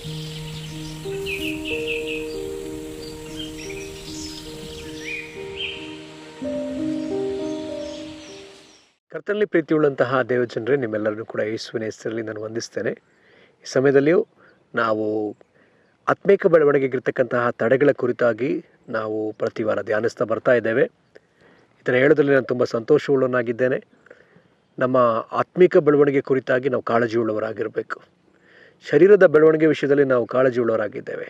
ಕರ್ತನಲ್ಲಿ ಪ್ರೀತಿಯುಳ್ಳಂತಹ ದೇವಜನರೇ, ನಿಮ್ಮೆಲ್ಲರನ್ನು ಕೂಡ ಯೇಸುವಿನ ಹೆಸರಲ್ಲಿ ನಾನು ವಂದಿಸ್ತೇನೆ. ಈ ಸಮಯದಲ್ಲಿಯೂ ನಾವು ಆತ್ಮೀಕ ಬೆಳವಣಿಗೆಗಿರ್ತಕ್ಕಂತಹ ತಡೆಗಳ ಕುರಿತಾಗಿ ನಾವು ಪ್ರತಿ ವಾರ ಧ್ಯಾನಿಸ್ತಾ ಬರ್ತಾ ಇದ್ದೇವೆ. ಇದನ್ನು ಹೇಳೋದ್ರಲ್ಲಿ ನಾನು ತುಂಬ ಸಂತೋಷವುಳ್ಳವನಾಗಿದ್ದೇನೆ. ನಮ್ಮ ಆತ್ಮೀಕ ಬೆಳವಣಿಗೆ ಕುರಿತಾಗಿ ನಾವು ಕಾಳಜಿಯುಳ್ಳವರಾಗಿರಬೇಕು. ಶರೀರದ ಬೆಳವಣಿಗೆ ವಿಷಯದಲ್ಲಿ ನಾವು ಕಾಳಜಿಯುಳ್ಳವರಾಗಿದ್ದೇವೆ.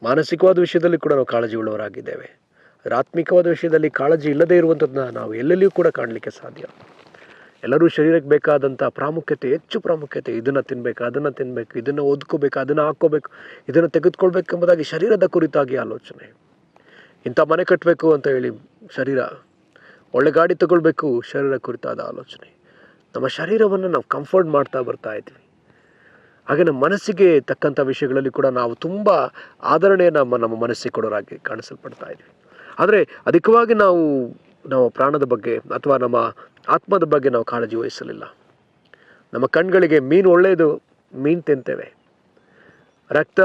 ಮಾನಸಿಕವಾದ ವಿಷಯದಲ್ಲಿ ಕೂಡ ನಾವು ಕಾಳಜಿಯುಳ್ಳವರಾಗಿದ್ದೇವೆ. ಆತ್ಮಿಕವಾದ ವಿಷಯದಲ್ಲಿ ಕಾಳಜಿ ಇಲ್ಲದೇ ಇರುವಂಥದ್ದನ್ನ ನಾವು ಎಲ್ಲೆಲ್ಲಿಯೂ ಕೂಡ ಕಾಣಲಿಕ್ಕೆ ಸಾಧ್ಯ. ಎಲ್ಲರೂ ಶರೀರಕ್ಕೆ ಬೇಕಾದಂಥ ಹೆಚ್ಚು ಪ್ರಾಮುಖ್ಯತೆ, ಇದನ್ನು ತಿನ್ನಬೇಕು, ಅದನ್ನು ತಿನ್ನಬೇಕು, ಇದನ್ನು ಓದ್ಕೋಬೇಕು, ಅದನ್ನು ಹಾಕ್ಕೋಬೇಕು, ಇದನ್ನು ತೆಗೆದುಕೊಳ್ಬೇಕು ಎಂಬುದಾಗಿ ಶರೀರದ ಕುರಿತಾಗಿ ಆಲೋಚನೆ. ಇಂಥ ಮನೆ ಕಟ್ಟಬೇಕು ಅಂತ ಹೇಳಿ ಶರೀರ, ಒಳ್ಳೆ ಗಾಡಿ ತಗೊಳ್ಬೇಕು, ಶರೀರ ಕುರಿತಾದ ಆಲೋಚನೆ. ನಮ್ಮ ಶರೀರವನ್ನು ನಾವು ಕಂಫರ್ಟ್ ಮಾಡ್ತಾ ಬರ್ತಾ ಇದ್ವಿ. ಹಾಗೆ ನಮ್ಮ ಮನಸ್ಸಿಗೆ ತಕ್ಕಂಥ ವಿಷಯಗಳಲ್ಲಿ ಕೂಡ ನಾವು ತುಂಬ ಆದರಣೆಯನ್ನು ನಮ್ಮ ಮನಸ್ಸಿಗೆ ಕೊಡೋರಾಗಿ ಕಾಣಿಸಲ್ಪಡ್ತಾ ಇದ್ವಿ. ಆದರೆ ಅಧಿಕವಾಗಿ ನಾವು ಪ್ರಾಣದ ಬಗ್ಗೆ ಅಥವಾ ನಮ್ಮ ಆತ್ಮದ ಬಗ್ಗೆ ನಾವು ಕಾಳಜಿ ವಹಿಸಲಿಲ್ಲ. ನಮ್ಮ ಕಣ್ಗಳಿಗೆ ಮೀನು ಒಳ್ಳೆಯದು, ಮೀನು ತಿಂತೇವೆ. ರಕ್ತ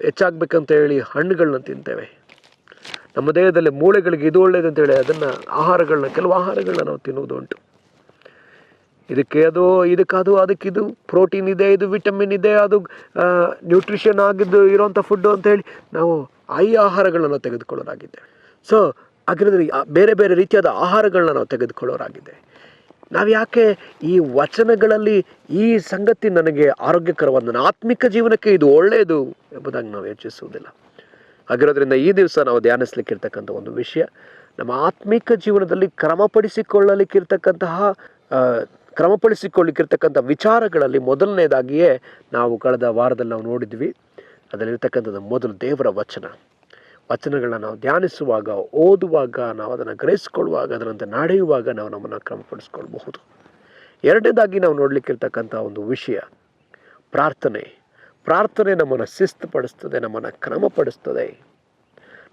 ಹೆಚ್ಚಾಗಬೇಕಂತ ಹೇಳಿ ಹಣ್ಣುಗಳನ್ನ ತಿಂತೇವೆ. ನಮ್ಮ ದೇಹದಲ್ಲಿ ಮೂಳೆಗಳಿಗೆ ಇದು ಒಳ್ಳೆಯದು ಅಂತೇಳಿ ಕೆಲವು ಆಹಾರಗಳನ್ನ ನಾವು ತಿನ್ನುವುದು ಉಂಟು. ಅದಕ್ಕಿದು ಪ್ರೋಟೀನ್ ಇದೆ, ಇದು ವಿಟಮಿನ್ ಇದೆ, ಅದು ನ್ಯೂಟ್ರಿಷನ್ ಆಗಿದ್ದು ಇರೋಂಥ ಫುಡ್ಡು ಅಂತೇಳಿ ನಾವು ಆಹಾರಗಳನ್ನು ತೆಗೆದುಕೊಳ್ಳೋರಾಗಿದ್ದೇವೆ. ಸೊ ಹಾಗಿರೋದ್ರೆ ಬೇರೆ ಬೇರೆ ರೀತಿಯಾದ ಆಹಾರಗಳನ್ನ ನಾವು ತೆಗೆದುಕೊಳ್ಳೋರಾಗಿದೆ. ನಾವು ಯಾಕೆ ಈ ವಚನಗಳಲ್ಲಿ ಈ ಸಂಗತಿ ನನಗೆ ಆರೋಗ್ಯಕರವಾದ ನನ್ನ ಆತ್ಮಿಕ ಜೀವನಕ್ಕೆ ಇದು ಒಳ್ಳೆಯದು ಎಂಬುದಾಗಿ ನಾವು ಯೋಚಿಸುವುದಿಲ್ಲ. ಹಾಗಿರೋದ್ರಿಂದ ಈ ದಿವಸ ನಾವು ಧ್ಯಾನಿಸ್ಲಿಕ್ಕಿರ್ತಕ್ಕಂಥ ಒಂದು ವಿಷಯ, ನಮ್ಮ ಆತ್ಮಿಕ ಜೀವನದಲ್ಲಿ ಕ್ರಮಪಡಿಸಿಕೊಳ್ಳಿಕ್ಕಿರ್ತಕ್ಕಂಥ ವಿಚಾರಗಳಲ್ಲಿ ಮೊದಲನೇದಾಗಿಯೇ ನಾವು ಕಳೆದ ವಾರದಲ್ಲಿ ನಾವು ನೋಡಿದ್ವಿ. ಅದರಲ್ಲಿರ್ತಕ್ಕಂಥದ್ದು ಮೊದಲು ದೇವರ ವಚನಗಳನ್ನ ನಾವು ಧ್ಯಾನಿಸುವಾಗ, ಓದುವಾಗ, ನಾವು ಅದನ್ನು ಗ್ರಹಿಸಿಕೊಳ್ಳುವಾಗ, ಅದರಂತೆ ನಡೆಯುವಾಗ ನಾವು ನಮ್ಮನ್ನು ಕ್ರಮಪಡಿಸ್ಕೊಳ್ಬಹುದು. ಎರಡನೇದಾಗಿ ನಾವು ನೋಡಲಿಕ್ಕಿರ್ತಕ್ಕಂಥ ಒಂದು ವಿಷಯ ಪ್ರಾರ್ಥನೆ ನಮ್ಮನ್ನು ಶಿಸ್ತುಪಡಿಸ್ತದೆ, ನಮ್ಮನ್ನು ಕ್ರಮಪಡಿಸ್ತದೆ.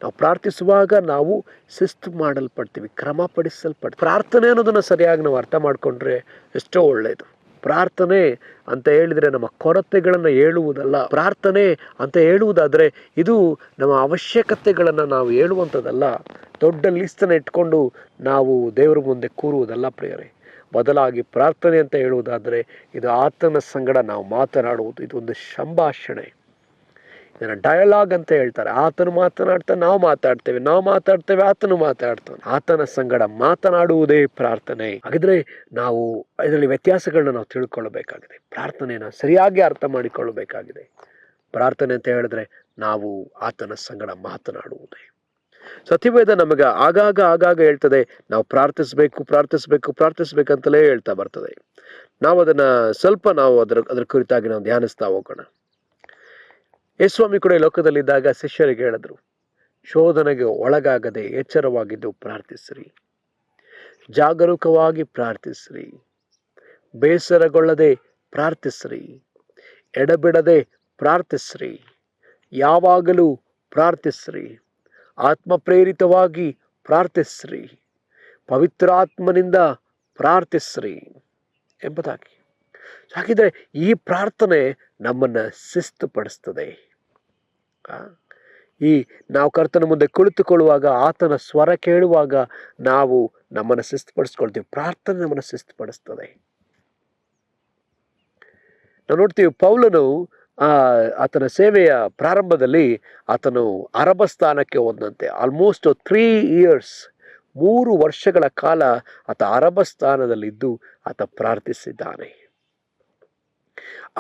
ನಾವು ಪ್ರಾರ್ಥಿಸುವಾಗ ನಾವು ಶಿಸ್ತು ಮಾಡಲ್ಪಡ್ತೀವಿ, ಕ್ರಮಪಡಿಸಲ್ಪಡ್ತೀವಿ. ಪ್ರಾರ್ಥನೆ ಅನ್ನೋದನ್ನು ಸರಿಯಾಗಿ ನಾವು ಅರ್ಥ ಮಾಡಿಕೊಂಡ್ರೆ ಎಷ್ಟೋ ಒಳ್ಳೆಯದು. ಪ್ರಾರ್ಥನೆ ಅಂತ ಹೇಳಿದರೆ ನಮ್ಮ ಕೊರತೆಗಳನ್ನು ಹೇಳುವುದಲ್ಲ. ಪ್ರಾರ್ಥನೆ ಅಂತ ಹೇಳುವುದಾದರೆ ಇದು ನಮ್ಮ ಅವಶ್ಯಕತೆಗಳನ್ನು ನಾವು ಹೇಳುವಂಥದ್ದಲ್ಲ. ದೊಡ್ಡ ಲಿಸ್ಟನ್ನು ಇಟ್ಕೊಂಡು ನಾವು ದೇವರ ಮುಂದೆ ಕೂರುವುದಲ್ಲ ಪ್ರಿಯರೇ. ಬದಲಾಗಿ ಪ್ರಾರ್ಥನೆ ಅಂತ ಹೇಳುವುದಾದರೆ ಇದು ಆತನ ಸಂಗಡ ನಾವು ಮಾತನಾಡುವುದು. ಇದೊಂದು ಸಂಭಾಷಣೆ, ಇದನ್ನು ಡಯಲಾಗ್ ಅಂತ ಹೇಳ್ತಾರೆ. ಆತನು ಮಾತನಾಡ್ತಾನೆ, ನಾವು ಮಾತಾಡ್ತೇವೆ, ಆತನು ಮಾತಾಡ್ತಾನೆ. ಆತನ ಸಂಗಡ ಮಾತನಾಡುವುದೇ ಪ್ರಾರ್ಥನೆ. ಹಾಗಿದ್ರೆ ನಾವು ಇದರಲ್ಲಿ ವ್ಯತ್ಯಾಸಗಳನ್ನ ನಾವು ತಿಳ್ಕೊಳ್ಳಬೇಕಾಗಿದೆ. ಪ್ರಾರ್ಥನೆಯನ್ನು ಸರಿಯಾಗಿ ಅರ್ಥ ಮಾಡಿಕೊಳ್ಳಬೇಕಾಗಿದೆ. ಪ್ರಾರ್ಥನೆ ಅಂತ ಹೇಳಿದ್ರೆ ನಾವು ಆತನ ಸಂಗಡ ಮಾತನಾಡುವುದೇ. ಸತ್ಯವೇದ ನಮಗೆ ಆಗಾಗ ಹೇಳ್ತದೆ, ನಾವು ಪ್ರಾರ್ಥಿಸ್ಬೇಕಂತಲೇ ಹೇಳ್ತಾ ಬರ್ತದೆ. ನಾವು ಅದನ್ನು ಅದರ ಕುರಿತಾಗಿ ನಾವು ಧ್ಯಾನಿಸ್ತಾ ಹೋಗೋಣ. ಯೇಸುಸ್ವಾಮಿ ಕೂಡ ಈ ಲೋಕದಲ್ಲಿದ್ದಾಗ ಶಿಷ್ಯರಿಗೆ ಹೇಳಿದ್ರು, ಶೋಧನೆಗೆ ಒಳಗಾಗದೆ ಎಚ್ಚರವಾಗಿದ್ದು ಪ್ರಾರ್ಥಿಸ್ರಿ, ಜಾಗರೂಕವಾಗಿ ಪ್ರಾರ್ಥಿಸ್ರಿ, ಬೇಸರಗೊಳ್ಳದೆ ಪ್ರಾರ್ಥಿಸ್ರಿ, ಎಡಬಿಡದೆ ಪ್ರಾರ್ಥಿಸ್ರಿ, ಯಾವಾಗಲೂ ಪ್ರಾರ್ಥಿಸ್ರಿ, ಆತ್ಮಪ್ರೇರಿತವಾಗಿ ಪ್ರಾರ್ಥಿಸ್ರಿ, ಪವಿತ್ರಾತ್ಮನಿಂದ ಪ್ರಾರ್ಥಿಸ್ರಿ ಎಂಬುದಾಗಿ. ಹಾಗಿದ್ರೆ ಈ ಪ್ರಾರ್ಥನೆ ನಮ್ಮನ್ನು ಶಿಸ್ತುಪಡಿಸ್ತದೆ. ನಾವು ಕರ್ತನ ಮುಂದೆ ಕುಳಿತುಕೊಳ್ಳುವಾಗ, ಆತನ ಸ್ವರ ಕೇಳುವಾಗ ನಾವು ನಮ್ಮನ್ನು ಶಿಸ್ತುಪಡಿಸ್ಕೊಳ್ತೀವಿ. ಪ್ರಾರ್ಥನೆ ನಮ್ಮನ್ನು ಶಿಸ್ತುಪಡಿಸ್ತದೆ. ನಾವು ನೋಡ್ತೀವಿ, ಪೌಲನು ಆತನ ಸೇವೆಯ ಪ್ರಾರಂಭದಲ್ಲಿ ಆತನು ಅರಬ ಸ್ಥಾನಕ್ಕೆ ಹೋದಂತೆ. ಆಲ್ಮೋಸ್ಟ್ 3 ವರ್ಷಗಳ ಕಾಲ ಆತ ಅರಬ ಸ್ಥಾನದಲ್ಲಿದ್ದು ಆತ ಪ್ರಾರ್ಥಿಸಿದ್ದಾನೆ.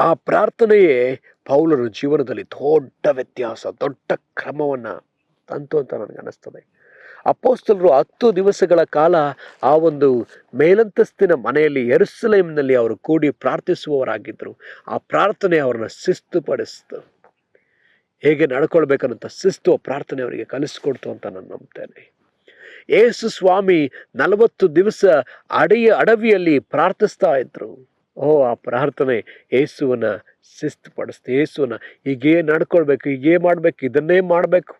ಆ ಪ್ರಾರ್ಥನೆಯೇ ಪೌಲನ ಜೀವನದಲ್ಲಿ ದೊಡ್ಡ ವ್ಯತ್ಯಾಸ, ದೊಡ್ಡ ಕ್ರಮವನ್ನು ತಂತು ಅಂತ ನನಗೆ ಅನ್ನಿಸ್ತದೆ. ಅಪೊಸ್ತಲರು 10 ದಿವಸಗಳ ಕಾಲ ಆ ಒಂದು ಮೇಲಂತಸ್ತಿನ ಮನೆಯಲ್ಲಿ ಯೆರೂಸಲೇಮಿನಲ್ಲಿ ಅವರು ಕೂಡಿ ಪ್ರಾರ್ಥಿಸುವವರಾಗಿದ್ದರು. ಆ ಪ್ರಾರ್ಥನೆ ಅವರನ್ನು ಶಿಸ್ತುಪಡಿಸ್ತು. ಹೇಗೆ ನಡ್ಕೊಳ್ಬೇಕನ್ನಂಥ ಶಿಸ್ತು ಪ್ರಾರ್ಥನೆ ಅವರಿಗೆ ಕಲಿಸ್ಕೊಡ್ತು ಅಂತ ನಾನು ನಂಬ್ತೇನೆ. ಯೇಸು ಸ್ವಾಮಿ 40 ದಿವಸ ಅಡವಿಯಲ್ಲಿ ಪ್ರಾರ್ಥಿಸ್ತಾ ಇದ್ರು. ಆ ಪ್ರಾರ್ಥನೆ ಯೇಸುವನ್ನ ಶಿಸ್ತುಪಡಿಸ್ತು. ಯೇಸುವನ್ನ ಹೀಗೇ ನಡ್ಕೊಳ್ಬೇಕು, ಹೀಗೇ ಮಾಡಬೇಕು, ಇದನ್ನೇ ಮಾಡಬೇಕು,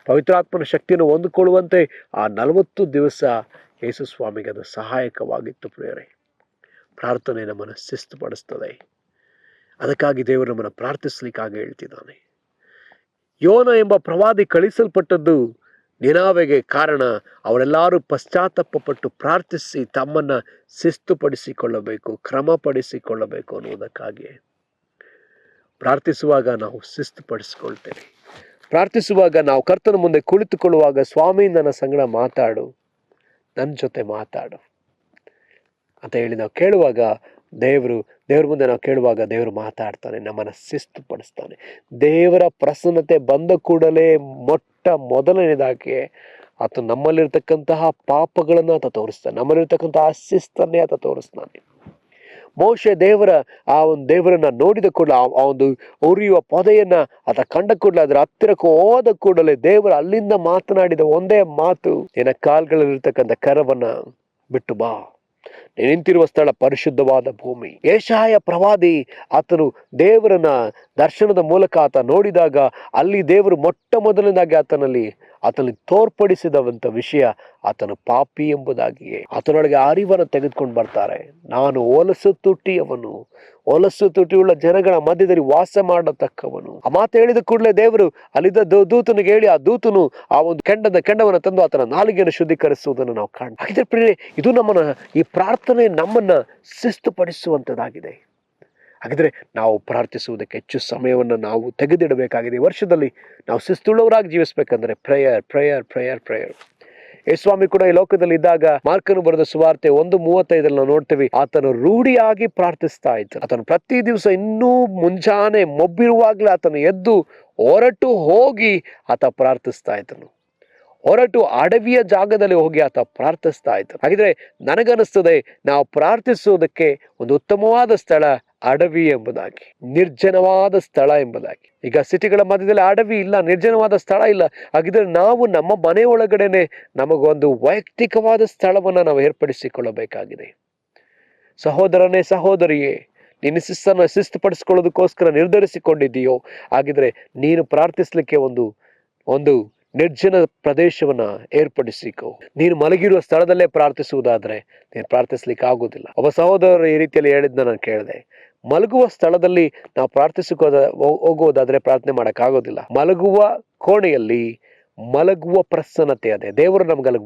ಪವಿತ್ರಾತ್ಮನ ಶಕ್ತಿಯನ್ನು ಹೊಂದಿಕೊಳ್ಳುವಂತೆ ಆ 40 ದಿವಸ ಯೇಸು ಸ್ವಾಮಿಗೆ ಅದು ಸಹಾಯಕವಾಗಿತ್ತು ಪ್ರಿಯರೇ. ಪ್ರಾರ್ಥನೆ ನಮ್ಮನ್ನು ಶಿಸ್ತುಪಡಿಸ್ತದೆ. ಅದಕ್ಕಾಗಿ ದೇವರು ನಮ್ಮನ್ನು ಪ್ರಾರ್ಥಿಸ್ಲಿಕ್ಕಾಗಿ ಹೇಳ್ತಿದ್ದಾನೆ. ಯೋನ ಎಂಬ ಪ್ರವಾದಿ ಕಳಿಸಲ್ಪಟ್ಟದ್ದು ನಿನಾವೆಗೆ ಕಾರಣ ಅವರೆಲ್ಲರೂ ಪಶ್ಚಾತ್ತಾಪಪಟ್ಟು ಪ್ರಾರ್ಥಿಸಿ ತಮ್ಮನ್ನು ಶಿಸ್ತುಪಡಿಸಿಕೊಳ್ಳಬೇಕು, ಕ್ರಮಪಡಿಸಿಕೊಳ್ಳಬೇಕು ಅನ್ನುವುದಕ್ಕಾಗಿ. ಪ್ರಾರ್ಥಿಸುವಾಗ ನಾವು ಶಿಸ್ತುಪಡಿಸಿಕೊಳ್ತೇವೆ. ಪ್ರಾರ್ಥಿಸುವಾಗ ನಾವು ಕರ್ತನ ಮುಂದೆ ಕುಳಿತುಕೊಳ್ಳುವಾಗ, ಸ್ವಾಮಿ ನನ್ನ ಸಂಗಡ ಮಾತಾಡು, ನನ್ನ ಜೊತೆ ಮಾತಾಡು ಅಂತ ಹೇಳಿ ನಾವು ಕೇಳುವಾಗ ದೇವ್ರ ಮುಂದೆ ನಾವು ಕೇಳುವಾಗ ದೇವರು ಮಾತಾಡ್ತಾನೆ, ನಮ್ಮನ್ನು ಶಿಸ್ತುಪಡಿಸ್ತಾನೆ. ದೇವರ ಪ್ರಸನ್ನತೆ ಬಂದ ಕೂಡಲೇ ಮೊದಲನೇದಾಗಿ ಆತ ನಮ್ಮಲ್ಲಿರ್ತಕ್ಕಂತಹ ಪಾಪಗಳನ್ನು ಆತ ತೋರಿಸ್ತಾನೆ, ನಮ್ಮಲ್ಲಿರ್ತಕ್ಕಂತಹ ಶಿಸ್ತನ್ನೇ ಆತ ತೋರಿಸ್ತಾನೆ. ಮೋಶೆ ದೇವರನ್ನ ನೋಡಿದ ಕೂಡಲೇ ಆ ಒಂದು ಉರಿಯುವ ಪೊದೆಯನ್ನ ಆತ ಕಂಡ ಕೂಡಲೇ ಅದರ ಹತ್ತಿರಕ್ಕೆ ಹೋದ ಕೂಡಲೇ ದೇವರು ಅಲ್ಲಿಂದ ಮಾತನಾಡಿದ ಒಂದೇ ಮಾತು, ನಿನ್ನ ಕಾಲ್ಗಳಲ್ಲಿರ್ತಕ್ಕಂಥ ಕರವನ್ನ ಬಿಟ್ಟು ಬಾ, ನಿಂತಿರುವ ಸ್ಥಳ ಪರಿಶುದ್ಧವಾದ ಭೂಮಿ. ಯೆಶಾಯ ಪ್ರವಾದಿ ಆತನು ದೇವರನ್ನ ದರ್ಶನದ ಮೂಲಕ ಆತ ನೋಡಿದಾಗ ಅಲ್ಲಿ ದೇವರು ಮೊದಲನೇದಾಗಿ ಆತನಲ್ಲಿ ತೋರ್ಪಡಿಸಿದಂಥ ವಿಷಯ ಆತನು ಪಾಪಿ ಎಂಬುದಾಗಿಯೇ. ಆತನೊಳಗೆ ಅರಿವನ್ನು ತೆಗೆದುಕೊಂಡು ಬರ್ತಾರೆ. ನಾನು ಹೊಲಸು ತುಟಿಯುಳ್ಳ ಜನಗಳ ಮಧ್ಯದಲ್ಲಿ ವಾಸ ಮಾಡತಕ್ಕವನು. ಆ ಮಾತು ಹೇಳಿದ ಕೂಡಲೇ ದೇವರು ಅಲ್ಲಿದ್ದ ದೂತನಿಗೆ ಹೇಳಿ, ಆ ದೂತನು ಆ ಒಂದು ಕೆಂಡವನ್ನು ತಂದು ಆತನ ನಾಲಿಗೆಯನ್ನು ಶುದ್ಧೀಕರಿಸುವುದನ್ನು ನಾವು ಹಾಗಿದ್ರೆ ಪ್ರಿಯರೇ, ಇದು ಈ ಪ್ರಾರ್ಥನೆ ನಮ್ಮನ್ನ ಶಿಸ್ತುಪಡಿಸುವಂಥದ್ದಾಗಿದೆ. ಹಾಗಿದ್ರೆ ನಾವು ಪ್ರಾರ್ಥಿಸುವುದಕ್ಕೆ ಹೆಚ್ಚು ಸಮಯವನ್ನು ನಾವು ತೆಗೆದಿಡಬೇಕಾಗಿದೆ. ವರ್ಷದಲ್ಲಿ ನಾವು ಶಿಸ್ತುಳ್ಳವರಾಗಿ ಜೀವಿಸಬೇಕಂದ್ರೆ ಪ್ರೇಯರ್. ಯೇಸುಸ್ವಾಮಿ ಕೂಡ ಈ ಲೋಕದಲ್ಲಿ ಇದ್ದಾಗ ಮಾರ್ಕನು ಬರೆದ ಸುವಾರ್ತೆ 1:35 ನಾವು ನೋಡ್ತೇವೆ, ಆತನು ರೂಢಿಯಾಗಿ ಪ್ರಾರ್ಥಿಸ್ತಾ ಇದ್ದ. ಆತನು ಪ್ರತಿ ದಿವಸ ಇನ್ನೂ ಮುಂಜಾನೆ ಮೊಬ್ಬಿರುವಾಗಲೇ ಆತನು ಎದ್ದು ಹೊರಟು ಹೋಗಿ ಆತ ಪ್ರಾರ್ಥಿಸ್ತಾ ಇದ್ದನು. ಹೊರಟು ಅಡವಿಯ ಜಾಗದಲ್ಲಿ ಹೋಗಿ ಆತ ಪ್ರಾರ್ಥಿಸ್ತಾ ಇದ್ದ. ಹಾಗಿದ್ರೆ ನನಗನ್ನಿಸ್ತದೆ, ನಾವು ಪ್ರಾರ್ಥಿಸುವುದಕ್ಕೆ ಒಂದು ಉತ್ತಮವಾದ ಸ್ಥಳ ಅಡವಿ ಎಂಬುದಾಗಿ, ನಿರ್ಜನವಾದ ಸ್ಥಳ ಎಂಬುದಾಗಿ. ಈಗ ಸಿಟಿಗಳ ಮಧ್ಯದಲ್ಲಿ ಅಡವಿ ಇಲ್ಲ, ನಿರ್ಜನವಾದ ಸ್ಥಳ ಇಲ್ಲ. ಹಾಗಿದ್ರೆ ನಾವು ನಮ್ಮ ಮನೆ ಒಳಗಡೆನೆ ನಮಗೊಂದು ವೈಯಕ್ತಿಕವಾದ ಸ್ಥಳವನ್ನು ನಾವು ಏರ್ಪಡಿಸಿಕೊಳ್ಳಬೇಕಾಗಿದೆ. ಸಹೋದರನೇ, ಸಹೋದರಿಯೇ, ನಿನ್ನ ಶಿಸ್ತುಪಡಿಸಿಕೊಳ್ಳೋದಕ್ಕೋಸ್ಕರ ನಿರ್ಧರಿಸಿಕೊಂಡಿದ್ದೀಯೋ, ಹಾಗಿದ್ರೆ ನೀನು ಪ್ರಾರ್ಥಿಸ್ಲಿಕ್ಕೆ ಒಂದು ನಿರ್ಜನ ಪ್ರದೇಶವನ್ನ ಏರ್ಪಡಿಸಿಕೋ. ನೀನು ಮಲಗಿರುವ ಸ್ಥಳದಲ್ಲೇ ಪ್ರಾರ್ಥಿಸುವುದಾದ್ರೆ ನೀನು ಪ್ರಾರ್ಥಿಸ್ಲಿಕ್ಕೆ ಆಗುದಿಲ್ಲ. ಒಬ್ಬ ಸಹೋದರರು ಈ ರೀತಿಯಲ್ಲಿ ಹೇಳಿದ್ನ ನಾನು ಕೇಳಿದೆ. ಮಲಗುವ ಸ್ಥಳದಲ್ಲಿ ನಾವು ಹೋಗುವುದಾದ್ರೆ ಪ್ರಾರ್ಥನೆ ಮಾಡೋಕ್ಕಾಗೋದಿಲ್ಲ. ಮಲಗುವ ಕೋಣೆಯಲ್ಲಿ ಮಲಗುವ ಪ್ರಸನ್ನತೆ ಅದೇ. ದೇವರು ನಮ್ಗೆ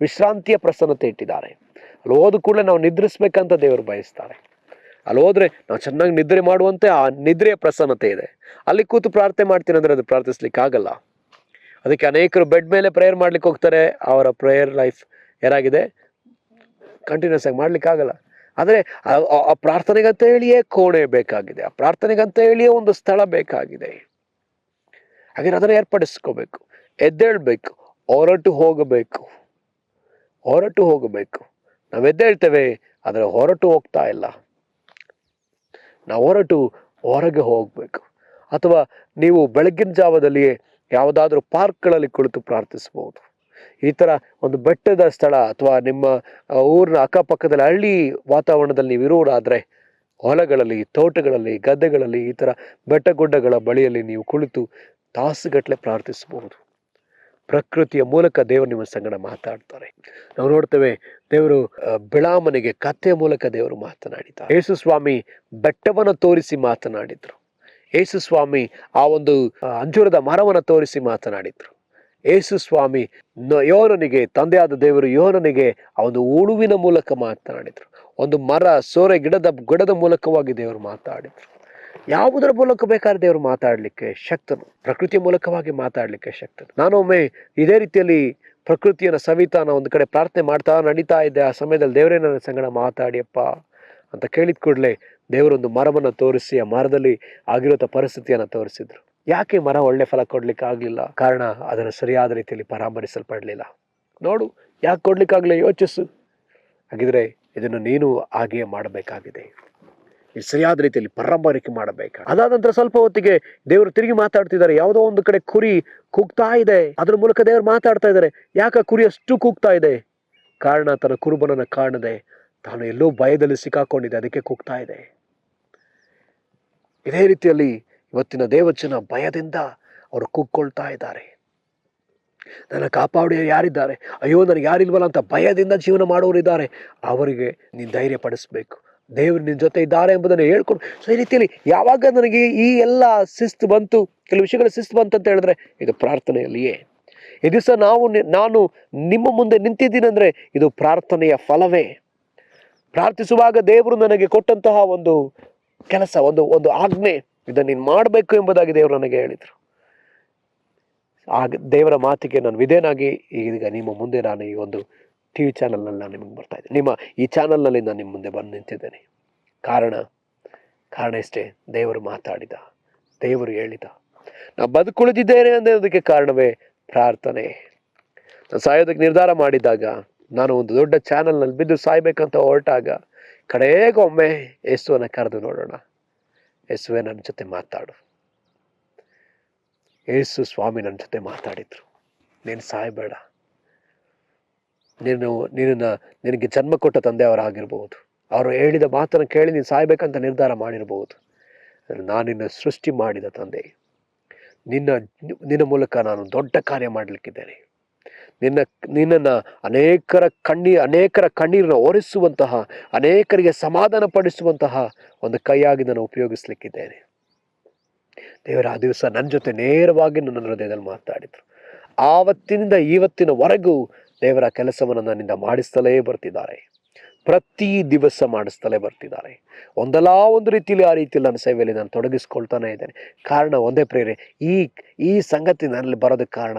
ವಿಶ್ರಾಂತಿಯ ಪ್ರಸನ್ನತೆ ಇಟ್ಟಿದ್ದಾರೆ. ಅಲ್ಲಿ ಹೋದ ಕೂಡಲೇ ನಾವು ನಿದ್ರಿಸ್ಬೇಕಂತ ದೇವರು ಬಯಸ್ತಾರೆ. ಅಲ್ಲಿ ಹೋದ್ರೆ ನಾವು ಚೆನ್ನಾಗಿ ನಿದ್ರೆ ಮಾಡುವಂತೆ ಆ ನಿದ್ರೆಯ ಪ್ರಸನ್ನತೆ ಇದೆ. ಅಲ್ಲಿ ಕೂತು ಪ್ರಾರ್ಥನೆ ಮಾಡ್ತೀನಿ ಅಂದ್ರೆ ಅದು ಪ್ರಾರ್ಥಿಸ್ಲಿಕ್ಕೆ ಆಗಲ್ಲ. ಅದಕ್ಕೆ ಅನೇಕರು ಬೆಡ್ ಮೇಲೆ ಪ್ರೇಯರ್ ಮಾಡ್ಲಿಕ್ಕೆ ಹೋಗ್ತಾರೆ. ಅವರ ಪ್ರೇಯರ್ ಲೈಫ್ ಏನಾಗಿದೆ, ಕಂಟಿನ್ಯೂಸ್ ಆಗಿ ಮಾಡ್ಲಿಕ್ಕೆ ಆಗಲ್ಲ. ಆದರೆ ಆ ಪ್ರಾರ್ಥನೆಗಂತ ಹೇಳಿಯೇ ಕೋಣೆ ಬೇಕಾಗಿದೆ, ಆ ಪ್ರಾರ್ಥನೆಗಂತ ಹೇಳಿಯೇ ಒಂದು ಸ್ಥಳ ಬೇಕಾಗಿದೆ. ಹಾಗೆ ಅದನ್ನು ಏರ್ಪಡಿಸ್ಕೋಬೇಕು, ಎದ್ದೇಳ್ಬೇಕು, ಹೊರಟು ಹೋಗಬೇಕು. ನಾವು ಎದ್ದೇಳ್ತೇವೆ, ಆದರೆ ಹೊರಟು ಹೋಗ್ತಾ ಇಲ್ಲ. ನಾವು ಹೊರಗೆ ಹೋಗ್ಬೇಕು. ಅಥವಾ ನೀವು ಬೆಳಗಿನ ಜಾವದಲ್ಲಿಯೇ ಯಾವುದಾದ್ರೂ ಪಾರ್ಕ್ಗಳಲ್ಲಿ ಕುಳಿತು ಪ್ರಾರ್ಥಿಸಬಹುದು. ಈ ಥರ ಒಂದು ಬೆಟ್ಟದ ಸ್ಥಳ ಅಥವಾ ನಿಮ್ಮ ಊರಿನ ಅಕ್ಕಪಕ್ಕದಲ್ಲಿ ಹಳ್ಳಿ ವಾತಾವರಣದಲ್ಲಿ ನೀವು ಇರುವುದಾದರೆ ಹೊಲಗಳಲ್ಲಿ, ತೋಟಗಳಲ್ಲಿ, ಗದ್ದೆಗಳಲ್ಲಿ, ಈ ಥರ ಬೆಟ್ಟ ಗುಡ್ಡಗಳ ಬಳಿಯಲ್ಲಿ ನೀವು ಕುಳಿತು ತಾಸುಗಟ್ಟಲೆ ಪ್ರಾರ್ಥಿಸಬಹುದು. ಪ್ರಕೃತಿಯ ಮೂಲಕ ದೇವರು ನಿಮ್ಮ ಸಂಗಡ ಮಾತಾಡ್ತಾರೆ. ನಾವು ನೋಡ್ತೇವೆ, ದೇವರು ಬಿಳಾಮನಿಗೆ ಕಥೆಯ ಮೂಲಕ ದೇವರು ಮಾತನಾಡಿದ್ದಾರೆ. ಯೇಸುಸ್ವಾಮಿ ಬೆಟ್ಟವನ್ನು ತೋರಿಸಿ ಮಾತನಾಡಿದ್ರು. ಯೇಸುಸ್ವಾಮಿ ಆ ಒಂದು ಅಂಜೂರದ ಮರವನ್ನು ತೋರಿಸಿ ಮಾತನಾಡಿದ್ರು. ಯೇಸುಸ್ವಾಮಿ ಯೋನನಿಗೆ, ತಂದೆಯಾದ ದೇವರು ಯೋನನಿಗೆ ಆ ಒಂದು ಉಳುವಿನ ಮೂಲಕ ಮಾತನಾಡಿದ್ರು. ಒಂದು ಮರ ಸೋರೆ ಗಿಡದ ಮೂಲಕವಾಗಿ ದೇವರು ಮಾತಾಡಿದ್ರು. ಯಾವುದರ ಮೂಲಕ ಬೇಕಾದ್ರೆ ದೇವರು ಮಾತಾಡಲಿಕ್ಕೆ ಶಕ್ತನು, ಪ್ರಕೃತಿಯ ಮೂಲಕವಾಗಿ ಮಾತಾಡಲಿಕ್ಕೆ ಶಕ್ತನು. ನಾನೊಮ್ಮೆ ಇದೇ ರೀತಿಯಲ್ಲಿ ಪ್ರಕೃತಿಯನ್ನು ಸವಿತಾ ಒಂದು ಕಡೆ ಪ್ರಾರ್ಥನೆ ಮಾಡ್ತಾ ನಡೀತಾ ಇದ್ದೆ. ಆ ಸಮಯದಲ್ಲಿ ದೇವರೇ ನನ್ನ ಸಂಗಡ ಮಾತಾಡಿಯಪ್ಪ ಅಂತ ಕೇಳಿದ ಕೂಡಲೇ ದೇವರೊಂದು ಮರವನ್ನು ತೋರಿಸಿ ಆ ಮರದಲ್ಲಿ ಆಗಿರುವಂಥ ಪರಿಸ್ಥಿತಿಯನ್ನು ತೋರಿಸಿದ್ರು. ಯಾಕೆ ಮರ ಒಳ್ಳೆ ಫಲ ಕೊಡ್ಲಿಕ್ಕೆ ಆಗಲಿಲ್ಲ? ಕಾರಣ ಅದನ್ನು ಸರಿಯಾದ ರೀತಿಯಲ್ಲಿ ಪರಾಮರಿಸಲ್ಪಡಲಿಲ್ಲ. ನೋಡು, ಯಾಕೆ ಕೊಡ್ಲಿಕ್ಕಾಗಲಿಲ್ಲ ಯೋಚಿಸು. ಹಾಗಿದ್ರೆ ಇದನ್ನು ನೀನು ಹಾಗೆಯೇ ಮಾಡಬೇಕಾಗಿದೆ. ಇದು ಸರಿಯಾದ ರೀತಿಯಲ್ಲಿ ಪರಾಮರಿಕೆ ಮಾಡಬೇಕು. ಅದಾದ ನಂತರ ಸ್ವಲ್ಪ ಹೊತ್ತಿಗೆ ದೇವರು ತಿರುಗಿ ಮಾತಾಡ್ತಿದ್ದಾರೆ. ಯಾವುದೋ ಒಂದು ಕಡೆ ಕುರಿ ಕೂಗ್ತಾ ಇದೆ. ಅದ್ರ ಮೂಲಕ ದೇವರು ಮಾತಾಡ್ತಾ ಇದ್ದಾರೆ. ಯಾಕೆ ಕುರಿ ಅಷ್ಟು ಕೂಗ್ತಾ ಇದೆ? ಕಾರಣ ತನ್ನ ಕುರುಬನನ್ನು ಕಾಣದೆ ತಾನು ಎಲ್ಲೋ ಭಯದಲ್ಲಿ ಸಿಕ್ಕಾಕೊಂಡಿದೆ, ಅದಕ್ಕೆ ಕೂಗ್ತಾ ಇದೆ. ಇದೇ ರೀತಿಯಲ್ಲಿ ಇವತ್ತಿನ ದೇವಜನ ಭಯದಿಂದ ಅವರು ಕೂಗ್ಕೊಳ್ತಾ ಇದ್ದಾರೆ. ನನ್ನ ಕಾಪಾಡಿಯರು ಯಾರಿದ್ದಾರೆ, ಅಯ್ಯೋ ನನಗೆ ಯಾರಿಲ್ವಲ್ಲ ಅಂತ ಭಯದಿಂದ ಜೀವನ ಮಾಡೋರಿದ್ದಾರೆ. ಅವರಿಗೆ ನೀನು ಧೈರ್ಯ ಪಡಿಸ್ಬೇಕು. ದೇವರು ನಿನ್ನ ಜೊತೆ ಇದ್ದಾರೆ ಎಂಬುದನ್ನು ಹೇಳ್ಕೊಂಡು, ಸೊ ಈ ರೀತಿಯಲ್ಲಿ ಯಾವಾಗ ನನಗೆ ಈ ಎಲ್ಲ ಶಿಸ್ತು ಬಂತು, ಕೆಲವು ವಿಷಯಗಳ ಶಿಸ್ತು ಬಂತು ಅಂತ ಹೇಳಿದ್ರೆ ಇದು ಪ್ರಾರ್ಥನೆಯಲ್ಲಿಯೇ. ಈ ದಿವಸ ನಾನು ನಿಮ್ಮ ಮುಂದೆ ನಿಂತಿದ್ದೀನಂದ್ರೆ ಇದು ಪ್ರಾರ್ಥನೆಯ ಫಲವೇ. ಪ್ರಾರ್ಥಿಸುವಾಗ ದೇವರು ನನಗೆ ಕೊಟ್ಟಂತಹ ಒಂದು ಕೆಲಸ, ಒಂದು ಆಜ್ಞೆ, ಇದನ್ನು ನೀನು ಮಾಡಬೇಕು ಎಂಬುದಾಗಿ ದೇವರು ನನಗೆ ಹೇಳಿದರು. ದೇವರ ಮಾತಿಗೆ ನಾನು ವಿಧೇಯನಾಗಿ ಈಗ ನಿಮ್ಮ ಮುಂದೆ ನಾನು ಈ ಒಂದು ಟಿ ವಿ ಚಾನಲ್ನಲ್ಲಿ ನಾನು ನಿಮಗೆ ಬರ್ತಾ ಇದ್ದೇನೆ. ನಿಮ್ಮ ಈ ಚಾನಲ್ನಲ್ಲಿ ನಾನು ನಿಮ್ಮ ಮುಂದೆ ಬಂದು ನಿಂತಿದ್ದೇನೆ. ಕಾರಣ ಇಷ್ಟೇ, ದೇವರು ಮಾತಾಡಿದ, ದೇವರು ಹೇಳಿದ. ನಾನು ಬದುಕುಳಿದಿದ್ದೇನೆ ಅನ್ನೋದಕ್ಕೆ ಕಾರಣವೇ ಪ್ರಾರ್ಥನೆ. ನಾನು ಸಾಯೋದಕ್ಕೆ ನಿರ್ಧಾರ ಮಾಡಿದಾಗ, ನಾನು ಒಂದು ದೊಡ್ಡ ಚಾನಲ್ನಲ್ಲಿ ಬಿದ್ದು ಸಾಯ್ಬೇಕಂತ ಹೊರಟಾಗ, ಕಡೆಗೊಮ್ಮೆ ಯೇಸುವನ್ನ ಕರೆದು ನೋಡೋಣ, ಯೇಸುವೆ ನನ್ನ ಜೊತೆ ಮಾತಾಡು. ಯೇಸು ಸ್ವಾಮಿ ನನ್ನ ಜೊತೆ ಮಾತಾಡಿದ್ರು, ನೀನು ಸಾಯಬೇಡ, ನಿನಗೆ ಜನ್ಮ ಕೊಟ್ಟ ತಂದೆಯವರಾಗಿರ್ಬೋದು, ಅವರು ಹೇಳಿದ ಮಾತನ್ನು ಕೇಳಿ ನೀನು ಸಾಯ್ಬೇಕಂತ ನಿರ್ಧಾರ ಮಾಡಿರ್ಬೋದು. ನಾನು ನಿನ್ನ ಸೃಷ್ಟಿ ಮಾಡಿದ ತಂದೆ, ನಿನ್ನ ಮೂಲಕ ನಾನು ದೊಡ್ಡ ಕಾರ್ಯ ಮಾಡಲಿಕ್ಕಿದ್ದೇನೆ. ನಿನ್ನನ್ನು ಅನೇಕರ ಕಣ್ಣೀರನ್ನು ಒರೆಸುವಂತಹ, ಅನೇಕರಿಗೆ ಸಮಾಧಾನ ಪಡಿಸುವಂತಹ ಒಂದು ಕೈಯಾಗಿ ನಾನು ಉಪಯೋಗಿಸ್ಲಿಕ್ಕಿದ್ದೇನೆ. ದೇವರ ಆ ದಿವಸ ನನ್ನ ಜೊತೆ ನೇರವಾಗಿ ನನ್ನ ಹೃದಯದಲ್ಲಿ ಮಾತಾಡಿದರು. ಆವತ್ತಿನಿಂದ ಇವತ್ತಿನವರೆಗೂ ದೇವರ ಕೆಲಸವನ್ನು ನನ್ನಿಂದ ಮಾಡಿಸ್ತಲೇ ಬರ್ತಿದ್ದಾರೆ. ಪ್ರತಿ ದಿವಸ ಮಾಡಿಸ್ತಲೇ ಬರ್ತಿದ್ದಾರೆ. ಒಂದಲ್ಲ ಒಂದು ರೀತಿಯಲ್ಲಿ ಆ ರೀತಿಯಲ್ಲಿ ನನ್ನ ಸೇವೆಯಲ್ಲಿ ನಾನು ತೊಡಗಿಸ್ಕೊಳ್ತಾನೆ ಇದ್ದೇನೆ. ಕಾರಣ ಒಂದೇ ಪ್ರೇರೆ, ಈ ಸಂಗತಿ ನನ್ನಲ್ಲಿ ಬರೋದಕ್ಕೆ ಕಾರಣ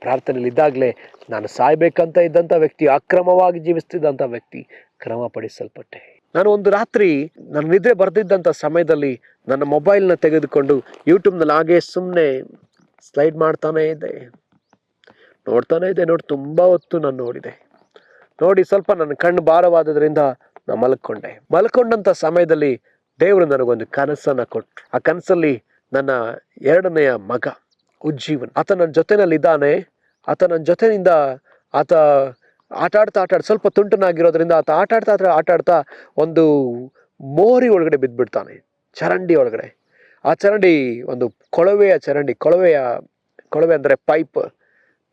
ಪ್ರಾರ್ಥನೆಯಲ್ಲಿದ್ದಾಗಲೇ ನಾನು ಸಾಯ್ಬೇಕಂತ ಇದ್ದಂಥ ವ್ಯಕ್ತಿ, ಅಕ್ರಮವಾಗಿ ಜೀವಿಸ್ತಿದ್ದಂಥ ವ್ಯಕ್ತಿ ಕ್ರಮಪಡಿಸಲ್ಪಟ್ಟೆ. ನಾನು ಒಂದು ರಾತ್ರಿ ನನ್ನ ನಿದ್ರೆ ಬರ್ದಿದ್ದಂಥ ಸಮಯದಲ್ಲಿ ನನ್ನ ಮೊಬೈಲ್ನ ತೆಗೆದುಕೊಂಡು ಯೂಟ್ಯೂಬ್ನಲ್ಲಿ ಹಾಗೆ ಸುಮ್ಮನೆ ಸ್ಲೈಡ್ ಮಾಡ್ತಾನೇ ಇದ್ದೆ, ನೋಡ್ತಾನೆ ಇದ್ದೆ. ತುಂಬ ಹೊತ್ತು ನಾನು ನೋಡಿ ಸ್ವಲ್ಪ ನನ್ನ ಕಣ್ಣು ಭಾರವಾದದ್ರಿಂದ ನಾನು ಮಲ್ಕೊಂಡಂಥ ಸಮಯದಲ್ಲಿ ದೇವರು ನನಗೊಂದು ಕನಸನ್ನು ಕೊಟ್ಟರು. ಆ ಕನಸಲ್ಲಿ ನನ್ನ ಎರಡನೆಯ ಮಗ ಉಜ್ಜೀವನ್, ಆತ ನನ್ನ ಜೊತೆನಲ್ಲಿದ್ದಾನೆ. ಆತ ನನ್ನ ಜೊತೆಯಿಂದ ಆಟ ಆಡ್ತಾ ಸ್ವಲ್ಪ ತುಂಟನಾಗಿರೋದ್ರಿಂದ ಆತ ಆಟ ಆಡ್ತಾ ಒಂದು ಮೋರಿ ಒಳಗಡೆ ಬಿದ್ದುಬಿಡ್ತಾನೆ, ಚರಂಡಿ ಒಳಗಡೆ. ಆ ಚರಂಡಿ ಒಂದು ಕೊಳವೆ ಅಂದರೆ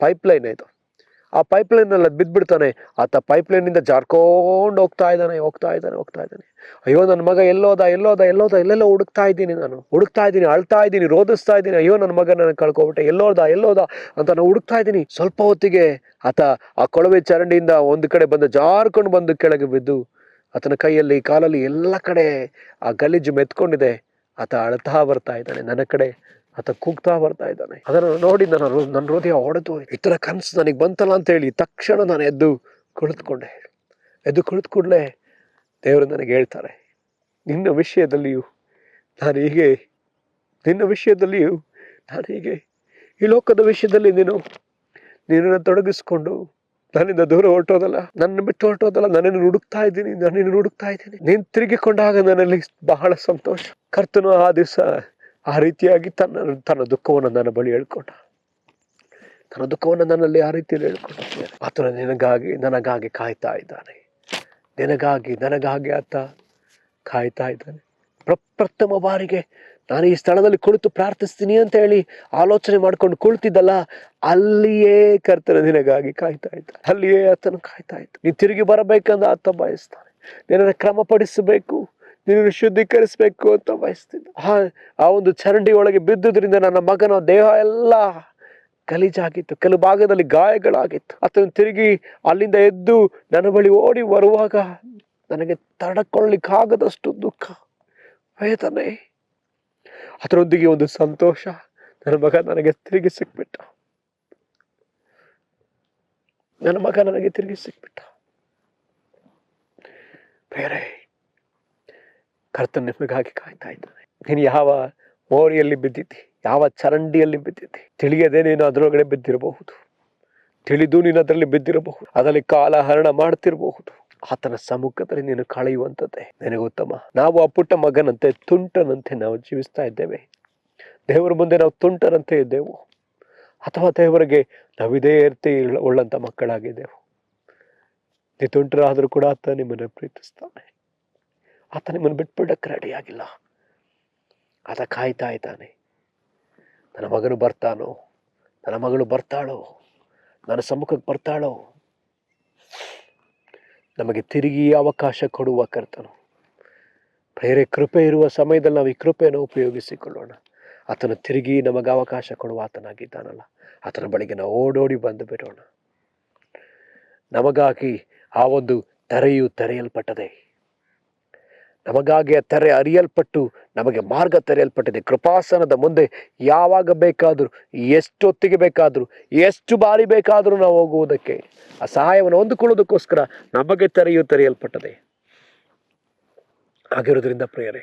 ಪೈಪ್ ಲೈನ್ ಇದು. ಆ ಪೈಪ್ ಲೈನಲ್ಲಿ ಬಿದ್ದುಬಿಡ್ತಾನೆ. ಆತ ಪೈಪ್ ಲೈನಿಂದ ಜಾರ್ಕೊಂಡು ಹೋಗ್ತಾ ಇದ್ದಾನೆ. ಅಯ್ಯೋ ನನ್ನ ಮಗ ಎಲ್ಲೆಲ್ಲೋ ಹುಡುಕ್ತಾ ಇದ್ದೀನಿ, ಅಳ್ತಾ ಇದ್ದೀನಿ, ರೋಧಿಸ್ತಾ ಇದ್ದೀನಿ. ಅಯ್ಯೋ ನನ್ನ ಮಗ ನಾನು ಕಳ್ಕೊಬಿಟ್ಟೆ, ಎಲ್ಲೋದ ಅಂತ ನಾನು ಹುಡುಕ್ತಾ ಇದ್ದೀನಿ. ಸ್ವಲ್ಪ ಹೊತ್ತಿಗೆ ಆತ ಆ ಕೊಳವೆ ಚರಂಡಿಯಿಂದ ಒಂದು ಕಡೆ ಜಾರ್ಕೊಂಡು ಬಂದು ಕೆಳಗೆ ಬಿದ್ದು, ಆತನ ಕೈಯಲ್ಲಿ ಕಾಲಲ್ಲಿ ಎಲ್ಲ ಕಡೆ ಆ ಗಲೀಜು ಮೆತ್ಕೊಂಡಿದೆ. ಆತ ಅಳ್ತಾ ಬರ್ತಾ ಇದ್ದಾನೆ, ನನ್ನ ಕಡೆ ಆತ ಕೂಗ್ತಾ ಬರ್ತಾ ಇದ್ದಾನೆ. ಅದನ್ನು ನೋಡಿ ನನ್ನ ಹೃದಯ ಹೊಡೆದು, ಈ ಥರ ಕನಸು ನನಗೆ ಬಂತಲ್ಲ ಅಂತ ಹೇಳಿ ತಕ್ಷಣ ನಾನು ಎದ್ದು ಕುಳಿತುಕೊಂಡ್ಲೆ ದೇವರು ನನಗೆ ಹೇಳ್ತಾರೆ, ನಿನ್ನ ವಿಷಯದಲ್ಲಿಯೂ ನಾನು ಹೀಗೆ, ಈ ಲೋಕದ ವಿಷಯದಲ್ಲಿ ನೀನನ್ನು ತೊಡಗಿಸ್ಕೊಂಡು ನನ್ನಿಂದ ದೂರ ಹೊರಟೋದಲ್ಲ, ನನ್ನ ಬಿಟ್ಟು ಹೊರಟೋದಲ್ಲ, ನನ್ನನ್ನು ಹುಡುಕ್ತಾ ಇದ್ದೀನಿ. ನೀನು ತಿರುಗಿಕೊಂಡಾಗ ನನ್ನಲ್ಲಿ ಬಹಳ ಸಂತೋಷ. ಕರ್ತನು ಆ ದಿವಸ ಆ ರೀತಿಯಾಗಿ ತನ್ನ ದುಃಖವನ್ನು ನನ್ನ ಬಳಿ ಹೇಳ್ಕೊಂಡ, ತನ್ನ ದುಃಖವನ್ನು ನನ್ನಲ್ಲಿ ಆ ರೀತಿಯಲ್ಲಿ ಹೇಳ್ಕೊಂಡ. ಆತನು ನನಗಾಗಿ ಕಾಯ್ತಾ ಇದ್ದಾನೆ. ನನಗಾಗಿ ಆತ ಕಾಯ್ತಾ ಇದ್ದಾನೆ. ಪ್ರಥಮ ಬಾರಿಗೆ ನಾನು ಈ ಸ್ಥಳದಲ್ಲಿ ಕುಳಿತು ಪ್ರಾರ್ಥಿಸ್ತೀನಿ ಅಂತ ಹೇಳಿ ಆಲೋಚನೆ ಮಾಡ್ಕೊಂಡು ಕುಳಿತಿದ್ದಲ್ಲ, ಅಲ್ಲಿಯೇ ಕರ್ತನ ನಿನಗಾಗಿ ಕಾಯ್ತಾ ಇದ್ದ, ಅಲ್ಲಿಯೇ ಆತನು ಕಾಯ್ತಾ ಇದ್ದ. ನೀನು ತಿರುಗಿ ಬರಬೇಕಂದ್ರೆ ಆತ ಬಯಸ್ತಾನೆ. ನಿನ್ನನ್ನು ಕ್ರಮಪಡಿಸಬೇಕು, ನಿನ್ನನ್ನು ಶುದ್ಧೀಕರಿಸಬೇಕು ಅಂತ ಬಯಸ್ತಿದ್ದ. ಆ ಒಂದು ಚರಂಡಿ ಒಳಗೆ ಬಿದ್ದುದರಿಂದ ನನ್ನ ಮಗನ ದೇಹ ಎಲ್ಲ ಗಲೀಜಾಗಿತ್ತು, ಕೆಲವು ಭಾಗದಲ್ಲಿ ಗಾಯಗಳಾಗಿತ್ತು. ಆತನು ತಿರುಗಿ ಅಲ್ಲಿಂದ ಎದ್ದು ನನ್ನ ಬಳಿ ಓಡಿ ಬರುವಾಗ ನನಗೆ ತಡಕೊಳ್ಳಿಕ್ಕಾಗದಷ್ಟು ದುಃಖ, ವೇದನೆ, ಅದರೊಂದಿಗೆ ಒಂದು ಸಂತೋಷ. ನನ್ನ ಮಗ ನನಗೆ ತಿರುಗಿ ಸಿಕ್ಬಿಟ್ಟ. ಬೇರೆ ಕರ್ತನ ನಿಮಗಾಗಿ ಕಾಯ್ತಾ ಇದ್ದಾನೆ. ನೀನು ಯಾವ ಮೋರಿಯಲ್ಲಿ ಬಿದ್ದಿದ್ದಿ, ಯಾವ ಚರಂಡಿಯಲ್ಲಿ ಬಿದ್ದಿದ್ದಿ, ತಿಳಿಯದೆ ನೀನು ಅದರೊಳಗಡೆ ಬಿದ್ದಿರಬಹುದು, ತಿಳಿದು ನೀನು ಅದರಲ್ಲಿ ಬಿದ್ದಿರಬಹುದು, ಅದರಲ್ಲಿ ಕಾಲಹರಣ ಮಾಡ್ತಿರಬಹುದು. ಆತನ ಸಮ್ಮುಖದಲ್ಲಿ ನೀನು ಕಳೆಯುವಂಥದ್ದೇ ನಿನಗೆ ಉತ್ತಮ. ನಾವು ಆ ಪುಟ್ಟ ಮಗನಂತೆ, ತುಂಟನಂತೆ ನಾವು ಜೀವಿಸ್ತಾ ಇದ್ದೇವೆ. ದೇವರ ಮುಂದೆ ನಾವು ತುಂಟರಂತೆ ಇದ್ದೆವು, ಅಥವಾ ದೇವರಿಗೆ ನಾವು ಇದೇ ರೀತಿ ಉಳ್ಳಂತ ಮಕ್ಕಳಾಗಿದ್ದೆವು. ನೀ ತುಂಟರಾದರೂ ಕೂಡ ಆತ ನಿಮ್ಮನ್ನು ಪ್ರೀತಿಸ್ತಾನೆ. ಆತ ನಿಮ್ಮನ್ನು ಬಿಟ್ಬಿಡಕ್ಕೆ ರೆಡಿಯಾಗಿಲ್ಲ. ಆತ ಕಾಯ್ತಾ ಇದ್ದಾನೆ. ನನ್ನ ಮಗನು ಬರ್ತಾನೋ, ನನ್ನ ಮಗಳು ಬರ್ತಾಳೋ, ನನ್ನ ಸಮ್ಮುಖಕ್ಕೆ ಬರ್ತಾಳೋ. ನಮಗೆ ತಿರುಗಿ ಅವಕಾಶ ಕೊಡುವ ಕರ್ತನು. ಬೇರೆ ಕೃಪೆ ಇರುವ ಸಮಯದಲ್ಲಿ ನಾವು ಈ ಕೃಪೆಯನ್ನು ಉಪಯೋಗಿಸಿಕೊಳ್ಳೋಣ. ಆತನು ತಿರುಗಿ ನಮಗೆ ಅವಕಾಶ ಕೊಡುವ ಆತನಾಗಿದ್ದಾನಲ್ಲ, ಆತನ ಬಳಿಗೆ ನಾವು ಓಡೋಡಿ ಬಂದು ಬಿಡೋಣ. ನಮಗಾಗಿ ಆ ಒಂದು ತೆರೆಯು ತೆರೆಯಲ್ಪಟ್ಟದೆ. ನಮಗಾಗಿ ಆ ತೆರೆ ಅರಿಯಲ್ಪಟ್ಟು ನಮಗೆ ಮಾರ್ಗ ತೆರೆಯಲ್ಪಟ್ಟಿದೆ. ಕೃಪಾಸನದ ಮುಂದೆ ಯಾವಾಗ ಬೇಕಾದರೂ, ಎಷ್ಟೊತ್ತಿಗೆ ಬೇಕಾದರೂ, ಎಷ್ಟು ಬಾರಿ ಬೇಕಾದರೂ ನಾವು ಹೋಗುವುದಕ್ಕೆ, ಆ ಸಹಾಯವನ್ನು ಹೊಂದಿಕೊಳ್ಳೋದಕ್ಕೋಸ್ಕರ ನಮಗೆ ತೆರೆಯು ತೆರೆಯಲ್ಪಟ್ಟದೆ. ಆಗಿರೋದ್ರಿಂದ ಪ್ರಿಯರೇ,